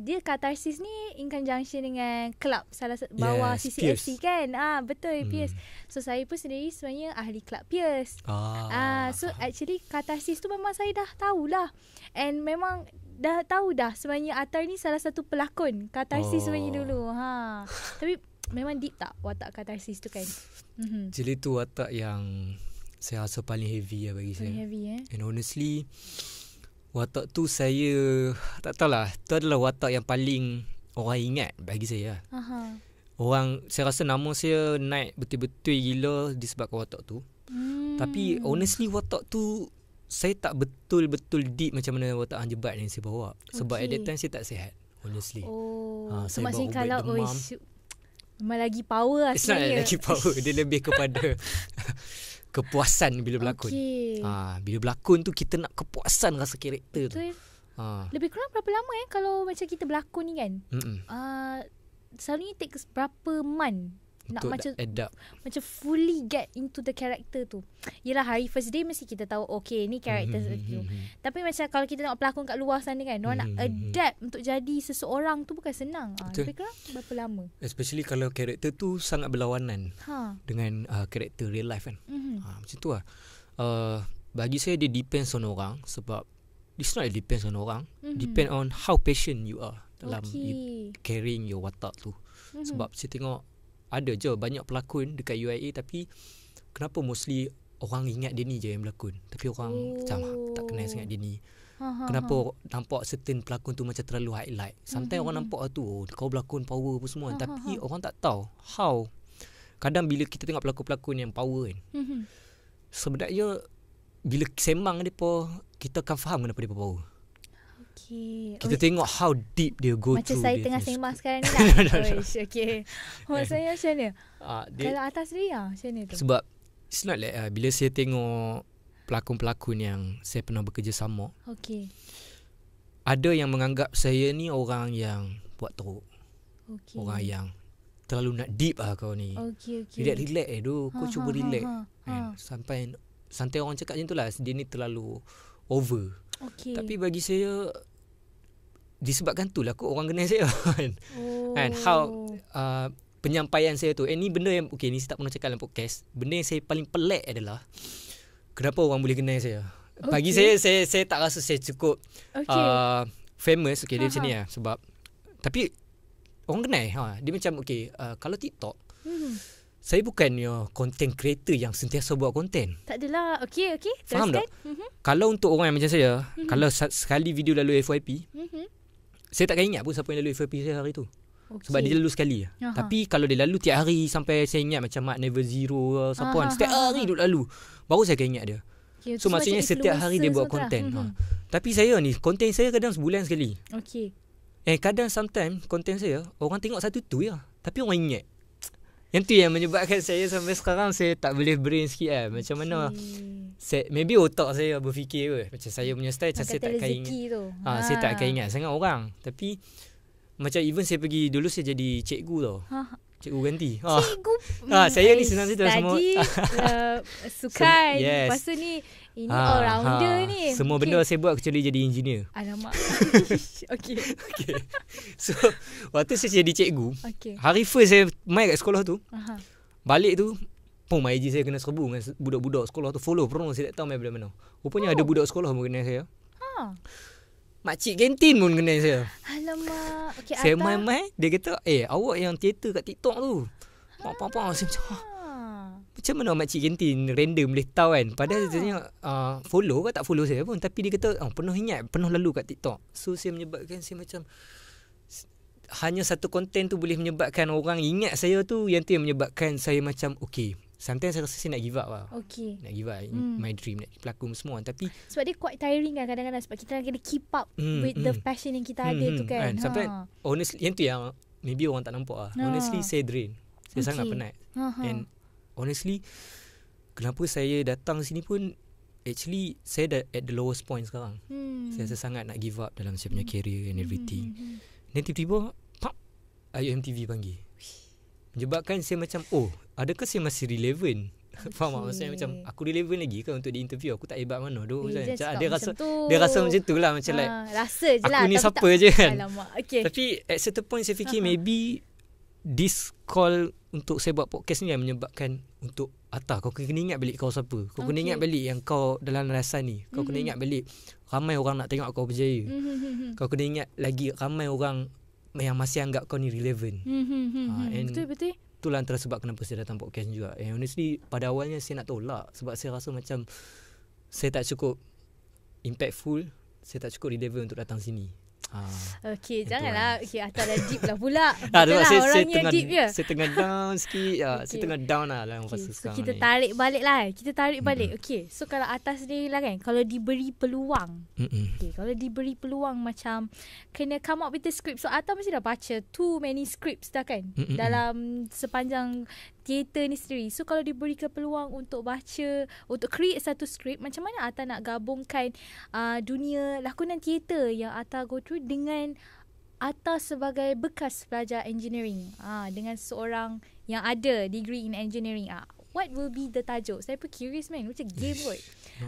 dia katarsis ni in conjunction dengan kelab salah bawah CCFC kan. Betul, Pierce. So saya pun sendiri sebenarnya ahli kelab Pierce. So actually katarsis tu memang saya dah tahulah. And memang dah tahu dah sebenarnya Atar ni salah satu pelakon katarsis sebenarnya dulu. Tapi memang deep tak watak katarsis tu kan? Jadi tu watak yang saya rasa paling heavy lah bagi saya. Heavy, And honestly, watak tu saya tak tahulah, tu adalah watak yang paling orang ingat bagi saya. Orang, saya rasa nama saya naik betul-betul gila disebabkan watak tu. Tapi honestly watak tu saya tak betul-betul deep macam mana watak Hang Jebat yang saya bawa. Sebab at that time saya tak sihat, honestly. Saya bawa ubat demam. Memang lagi power lah sebenarnya. Lagi power. Dia lebih kepada kepuasan bila berlakon. Bila berlakon tu kita nak kepuasan rasa karakter tu. Lebih kurang berapa lama kalau macam kita berlakon ni kan? Selalunya takes berapa month nak macam adapt, macam fully get into the character tu. Yelah hari first day mesti kita tahu okay ni character tu. Tapi macam kalau kita tengok pelakon kat luar sana kan, diorang nak adapt untuk jadi seseorang tu bukan senang. Lebih kurang berapa lama? Especially kalau character tu sangat berlawanan dengan character real life kan. Macam tu lah. Bagi saya dia depends on orang. Sebab it's not depends on orang, depend on how patient you are dalam you carrying your watak tu. Sebab saya tengok ada je banyak pelakon dekat UIA, tapi kenapa mostly orang ingat dia ni je yang berlakon, tapi orang macam tak kenal sangat dia ni. Kenapa nampak certain pelakon tu macam terlalu highlight. Sometimes orang nampak tu kau berlakon power apa semua, tapi orang tak tahu how. Kadang bila kita tengok pelakon-pelakon yang power kan, sebenarnya bila sembang depa kita akan faham kenapa depa power. Kita tengok how deep dia go macam through. Macam saya tengah sembang sekarang ni lah. Maksudnya macam mana? Kalau atas dia macam mana tu? Sebab it's not like bila saya tengok pelakon-pelakon yang saya pernah bekerja sama, ada yang menganggap saya ni orang yang buat teruk, orang yang terlalu nak deep kau ni. Relax kau cuba relax. Sampai orang cakap macam tu lah, dia ni terlalu over. Tapi bagi saya disebabkan tu lah orang kenal saya kan. And how penyampaian saya tu, ni benda yang ni saya tak pernah cakap dalam podcast. Benda yang saya paling pelik adalah kenapa orang boleh kenal saya. Bagi saya tak rasa saya cukup famous. Dia macam ni lah. Sebab tapi orang kenal dia macam kalau TikTok, saya bukannya content creator yang sentiasa buat konten. Tak adalah. Faham tak? Kalau untuk orang yang macam saya, kalau sekali video lalu FYP, saya takkan ingat pun siapa yang lalu FYP saya hari tu. Sebab dia lalu sekali. Tapi kalau dia lalu tiap hari, sampai saya ingat macam Mark Never Zero siapa kan, setiap hari dia lalu, baru saya akan ingat dia. So maksudnya setiap hari dia buat konten. Tapi saya ni, konten saya kadang sebulan sekali. Kadang sometimes konten saya orang tengok satu tu je, tapi orang ingat. Yang tu yang menyebabkan saya sampai sekarang saya tak boleh brain sikit lah. Macam mana maybe otak saya berfikir macam saya punya style, macam saya tak akan ingat saya tak akan ingat sangat orang. Tapi macam even saya pergi dulu, saya jadi cikgu tau. Cikgu ganti. Cikgu. Saya ni senang cerita semua. Sukan. Lepas tu ni ini all-rounder ni. Semua benda saya buat kecuali jadi engineer. Alamak. Okay. So, waktu saya jadi cikgu, hari first saya main kat sekolah tu, balik tu, IJ saya kena serbu dengan budak-budak sekolah tu. Follow, saya tak tahu main bila mana. Rupanya ada budak sekolah pun kenal saya. Makcik kantin pun kenal saya. Alamak. Okay, saya main-main, dia kata, awak yang teater kat TikTok tu. Saya macam mana makcik kantin random boleh tahu kan. Padahal sebenarnya follow ke tak follow saya pun. Tapi dia kata pernah ingat, pernah lalu kat TikTok. So saya menyebabkan saya macam hanya satu konten tu boleh menyebabkan orang ingat saya tu. Yang tu yang menyebabkan saya macam sometimes saya rasa saya nak give up lah. Nak give up my dream, nak pelakon semua. Tapi sebab dia quite tiring kan kadang-kadang. Sebab kita kena keep up with the passion yang kita ada tu kan. Sampai honestly, yang tu yang maybe orang tak nampak lah. Honestly saya drain. Saya sangat penat. And honestly, kenapa saya datang sini pun, actually saya dah at the lowest point sekarang. Saya rasa sangat nak give up dalam saya punya career and everything. Dan tiba-tiba IUMTV panggil. Menyebabkan saya macam, adakah saya masih relevant? Faham tak? Maksudnya macam aku relevant lagi ke untuk di-interview? Aku tak hebat mana tu. Dia rasa macam tu lah. Macam like rasa je lah, aku ni siapa je kan. Tapi at certain point saya fikir maybe this call untuk saya buat podcast ni yang menyebabkan untuk Atta, kau kena ingat balik kau siapa. Kau kena ingat balik yang kau dalam landasan ni. Kau kena ingat balik ramai orang nak tengok kau berjaya. Kau kena ingat lagi ramai orang yang masih anggap kau ni relevant. Betul. Itulah antara sebab kenapa saya datang podcast ni juga. And honestly, pada awalnya saya nak tolak sebab saya rasa macam saya tak cukup impactful, saya tak cukup relevant untuk datang sini. Janganlah. Atas dah deep lah pula. Betul lah, orangnya deep je. Saya tengah down sikit. Saya tengah down lah fasa sekarang kita ni. tarik balik lah. So kalau atas ni lah kan, kalau diberi peluang, kalau diberi peluang macam kena come up with the script. So Atta mesti dah baca too many scripts dah kan, dalam sepanjang teater ni sendiri. So kalau diberikan peluang untuk baca, untuk create satu skrip, macam mana Atta nak gabungkan dunia lakonan teater yang Atta go through dengan Atta sebagai bekas pelajar engineering, dengan seorang yang ada degree in engineering. What will be the tajuk? Saya pun curious man. Macam game kot.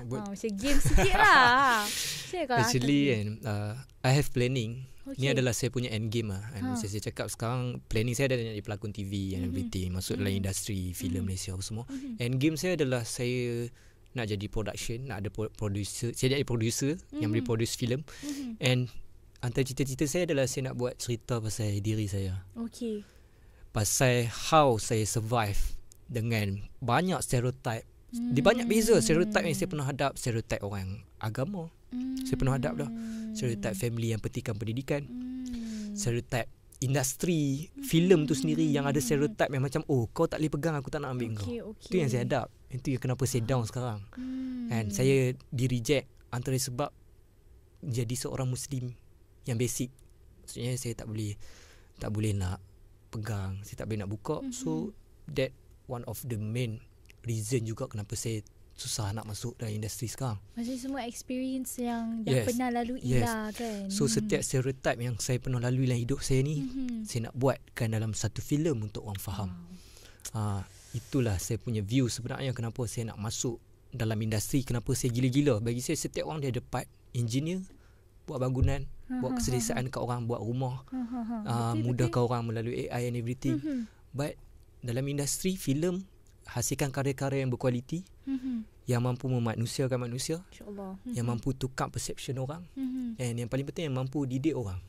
Macam game sikit lah. Actually I have planning. Ni adalah saya punya end game lah. Saya cakap sekarang planning saya adalah jadi pelakon TV and everything, masuk dalam industri filem Malaysia semua. End game saya adalah saya nak jadi production, nak ada producer. Saya jadi producer yang boleh produce filem. And antara cita-cita saya adalah saya nak buat cerita pasal diri saya. Pasal how saya survive dengan banyak stereotype. Dia banyak beza stereotype yang saya pernah hadap. Stereotype orang agama, saya pernah hadap dah. Stereotype family yang petikan pendidikan. Stereotype industri filem tu sendiri yang ada stereotype yang macam kau tak boleh pegang, aku tak nak ambil kau. Itu yang saya hadap. Itu yang kenapa saya down sekarang. And saya di reject antara sebab jadi seorang Muslim yang basic. Maksudnya saya tak boleh nak pegang, saya tak boleh nak buka. So that one of the main reason juga kenapa saya susah nak masuk dalam industri sekarang. Maksudnya semua experience yang dah pernah lalui lah kan. So setiap stereotype yang saya pernah lalui dalam hidup saya ni, saya nak buatkan dalam satu filem untuk orang faham. Itulah saya punya view sebenarnya kenapa saya nak masuk dalam industri, kenapa saya gila-gila. Bagi saya setiap orang dia ada part. Engineer buat bangunan, buat keselesaan kat orang, buat rumah, mudahkan orang melalui AI and everything. But dalam industri filem, hasilkan karya-karya yang berkualiti, yang mampu memanusiakan manusia, yang mampu tukar perception orang, and yang paling penting yang mampu didik orang.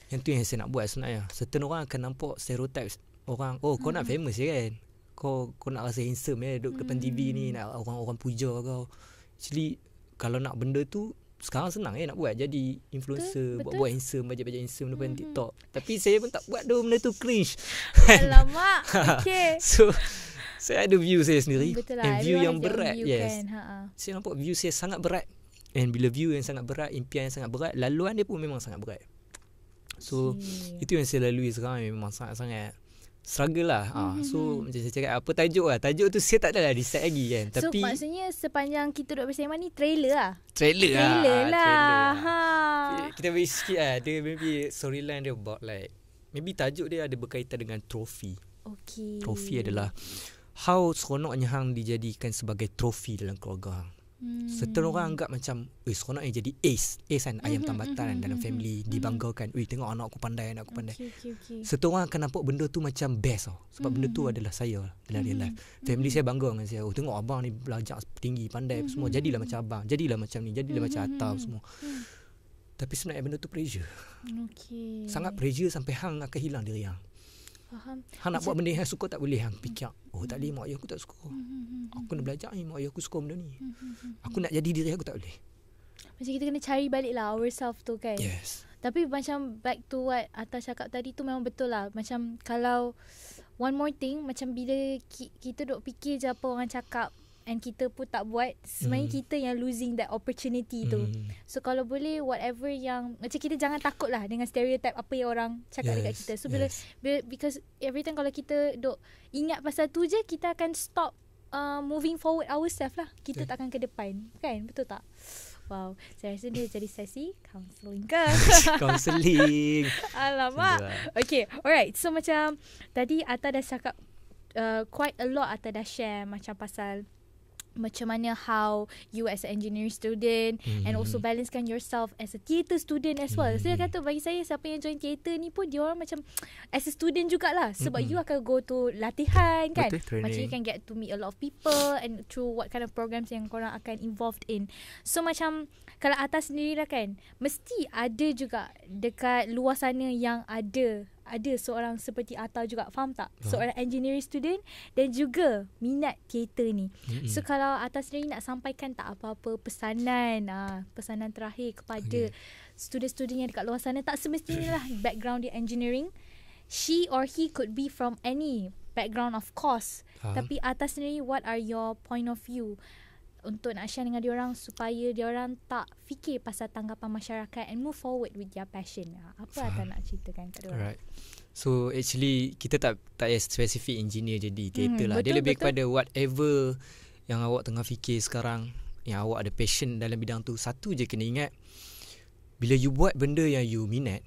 Yang tu yang saya nak buat sebenarnya. Certain orang akan nampak stereotype orang, kau nak famous je kan, kau nak rasa handsome duduk depan TV ni, nak orang-orang puja kau. Actually kalau nak benda tu sekarang senang nak buat, jadi influencer, buat handsome, bajet-bajet handsome depan TikTok. Tapi saya pun tak buat benda tu, cringe. Alamak. So saya ada view saya sendiri. And view yang berat. Kan? Saya nampak view saya sangat berat. And bila view yang sangat berat, impian yang sangat berat, laluan dia pun memang sangat berat. So itu yang saya lalui sekarang, memang sangat-sangat struggle lah. So macam saya cakap, apa tajuk lah, tajuk tu saya tak adalah decide lagi kan. So tapi maksudnya sepanjang kita duduk bersama ni trailer lah. Trailer lah. Kita beri sikit lah. Dia maybe storyline dia about like, maybe tajuk dia ada berkaitan dengan trofi. Okay. Trofi adalah how seronoknya hang dijadikan sebagai trofi dalam keluarga hang. Setengah orang anggap macam seronoknya jadi ace kan, ayam tambatan dalam family, dibanggakan. Tengok anak aku pandai. Okay. Setengah orang akan nampak benda tu macam best sebab benda tu adalah saya dalam real life. Family saya bangga dengan saya. Tengok abang ni belajar tinggi, pandai semua. Jadilah macam abang, jadilah macam ni, jadilah macam Atta semua. Tapi sebenarnya benda tu pressure. Sangat pressure sampai hang akan hilang diri hang. Faham. Hang nak buat benda yang suka tak boleh hang fikir. Tak boleh, mak ayah aku tak suka. Aku kena belajar ni, mak ayah aku suka benda ni. Aku nak jadi diri aku tak boleh. Macam kita kena cari balik lah ourselves tu kan. Yes. Tapi macam back to what Atta cakap tadi tu memang betul lah. Macam kalau one more thing, macam bila kita duk fikir je apa orang cakap and kita pun tak buat, sebenarnya kita yang losing that opportunity tu. So kalau boleh whatever yang macam kita jangan takut lah dengan stereotype apa yang orang cakap dekat kita. So bila because every time kalau kita duk ingat pasal tu je, kita akan stop moving forward ourselves lah. Kita takkan ke depan. Kan? Betul tak? Wow, saya rasa dia jadi sesi counselling ke? Counselling. Alamak. Okay, alright. So macam tadi Atta dah cakap quite a lot. Atta dah share macam pasal macam mana how you as an engineering student and also balancekan yourself as a theatre student as well. Saya kata bagi saya siapa yang join theatre ni pun dia orang macam as a student jugalah sebab you akan go to latihan kan. Macam you can get to meet a lot of people and through what kind of programs yang korang akan involved in. So macam kalau Atta sendiri lah kan, mesti ada juga dekat luar sana yang ada seorang seperti Atta juga, faham tak? Seorang engineering student dan juga minat teater ni. So kalau Atta sendiri nak sampaikan tak apa-apa pesanan terakhir kepada student-student yang dekat luar sana, tak semestinya lah background dia engineering. She or he could be from any background of course. Tapi Atta sendiri, what are your point of view untuk nak share dengan diorang supaya diorang tak fikir pasal tanggapan masyarakat and move forward with their passion. Apa Atta nak ceritakan kat diorang? Alright. So actually kita tak spesifik engineer jadi theater lah. Dia lebih kepada whatever yang awak tengah fikir sekarang, yang awak ada passion dalam bidang tu. Satu je kena ingat, bila you buat benda yang you minat,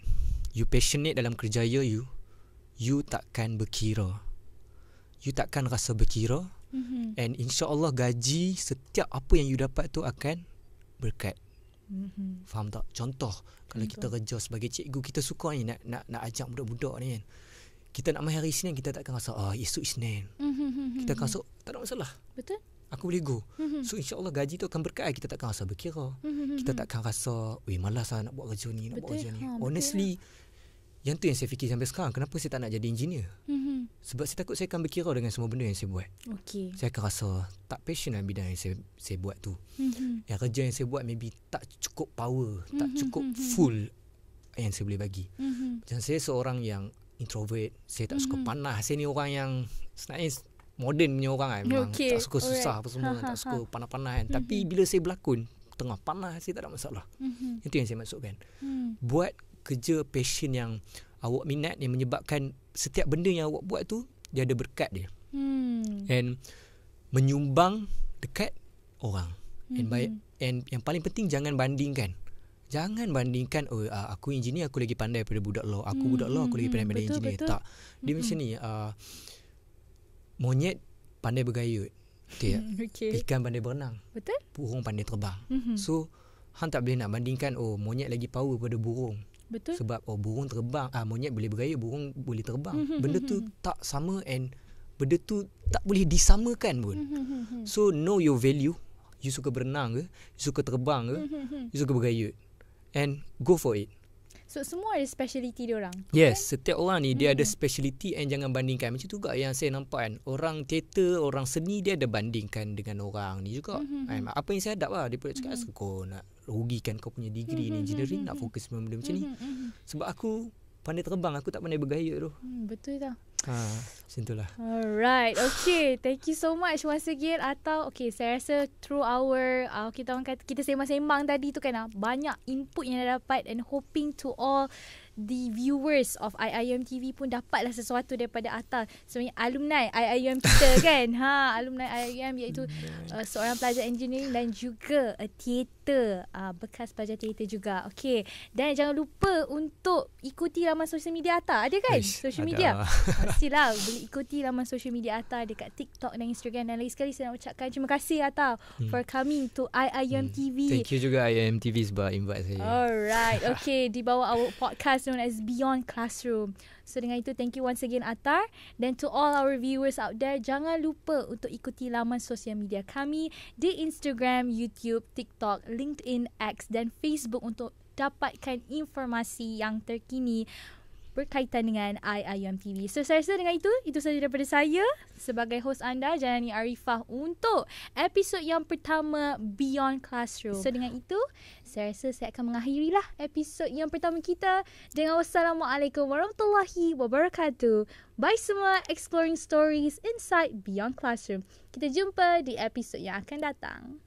you passionate dalam kerjaya you takkan berkira. You takkan rasa berkira. And insya-Allah gaji setiap apa yang you dapat tu akan berkat. Faham tak? Contoh kalau kita kerja sebagai cikgu, kita suka ni nak ajak budak-budak ni kan. Kita nak main hari Isnin, kita takkan rasa esok Isnin. Kita akan rasa tak ada masalah. Betul? Aku boleh go. So insya-Allah gaji tu akan berkat. Kita takkan rasa berkira. Kita takkan rasa malas nak buat kerja ni, buat kerja ni. Honestly, yang tu yang saya fikir sampai sekarang. Kenapa saya tak nak jadi engineer? Sebab saya takut saya akan berkira dengan semua benda yang saya buat. Saya akan rasa tak passion dalam bidang yang saya buat tu. Yang kerja yang saya buat maybe tak cukup power, tak cukup full yang saya boleh bagi. Macam saya seorang yang introvert, saya tak suka panas. Saya ni orang yang sebenarnya modern punya orang kan. Memang tak suka susah apa semua, tak suka panas-panas kan. Tapi bila saya berlakon tengah panas, saya tak ada masalah. Itu yang saya maksudkan. Buat kerja passion yang awak minat, yang menyebabkan setiap benda yang awak buat tu dia ada berkat dia. And menyumbang dekat orang. And yang paling penting jangan bandingkan. Jangan bandingkan aku engineer, aku lagi pandai daripada budak law. Aku budak law, aku lagi pandai daripada engineer. Betul. Tak. Dia macam ni, monyet pandai bergayut. Ikan pandai berenang. Betul. Burung pandai terbang. So hang tak boleh nak bandingkan monyet lagi power daripada burung. Betul. Sebab burung terbang, monyet boleh bergayut, burung boleh terbang. Benda tu tak sama and benda tu tak boleh disamakan pun. So know your value. You suka berenang ke, you suka terbang ke, you suka bergayut, and go for it. So semua ada speciality dia orang. Yes, kan? Setiap orang ni dia ada speciality and jangan bandingkan. Macam tu juga yang saya nampak kan, orang teater, orang seni dia ada bandingkan dengan orang ni juga. Apa yang saya hadap lah, dia pun cakap kau nak rugikan kau punya degree ni engineering, nak fokus benda macam ni. Sebab aku pandai terbang, aku tak pandai bergayut tu. Betul tak? Macam itulah. Alright, okay. Thank you so much once again Atta. Okay, saya rasa through our kita sembang-sembang tadi tu kan, banyak input yang dah dapat and hoping to all the viewers of IIUM TV pun dapatlah sesuatu daripada Atar. Sebenarnya alumni IIUM kita kan. Alumni IIUM iaitu seorang pelajar engineering dan juga teater, bekas pelajar teater juga. Okey. Dan jangan lupa untuk ikuti laman social media Atar. Ada kan? Social media. Pastilah boleh ikuti laman social media Atar dekat TikTok dan Instagram. Dan lagi sekali saya nak ucapkan terima kasih Atar for coming to IIUM TV. Thank you juga IIUM TV sebab invite saya. Alright. Okay, di bawah our podcast known as Beyond Classroom. So dengan itu, thank you once again Atar. Dan to all our viewers out there, jangan lupa untuk ikuti laman sosial media kami di Instagram, YouTube, TikTok, LinkedIn, X dan Facebook untuk dapatkan informasi yang terkini berkaitan dengan IIUM TV. So saya rasa dengan itu saja daripada saya sebagai host anda, Janani Arifah, untuk episod yang pertama Beyond Classroom. So dengan itu saya rasa saya akan mengakhirilah episod yang pertama kita dengan wassalamualaikum warahmatullahi wabarakatuh. Bye semua, exploring stories inside Beyond Classroom. Kita jumpa di episod yang akan datang.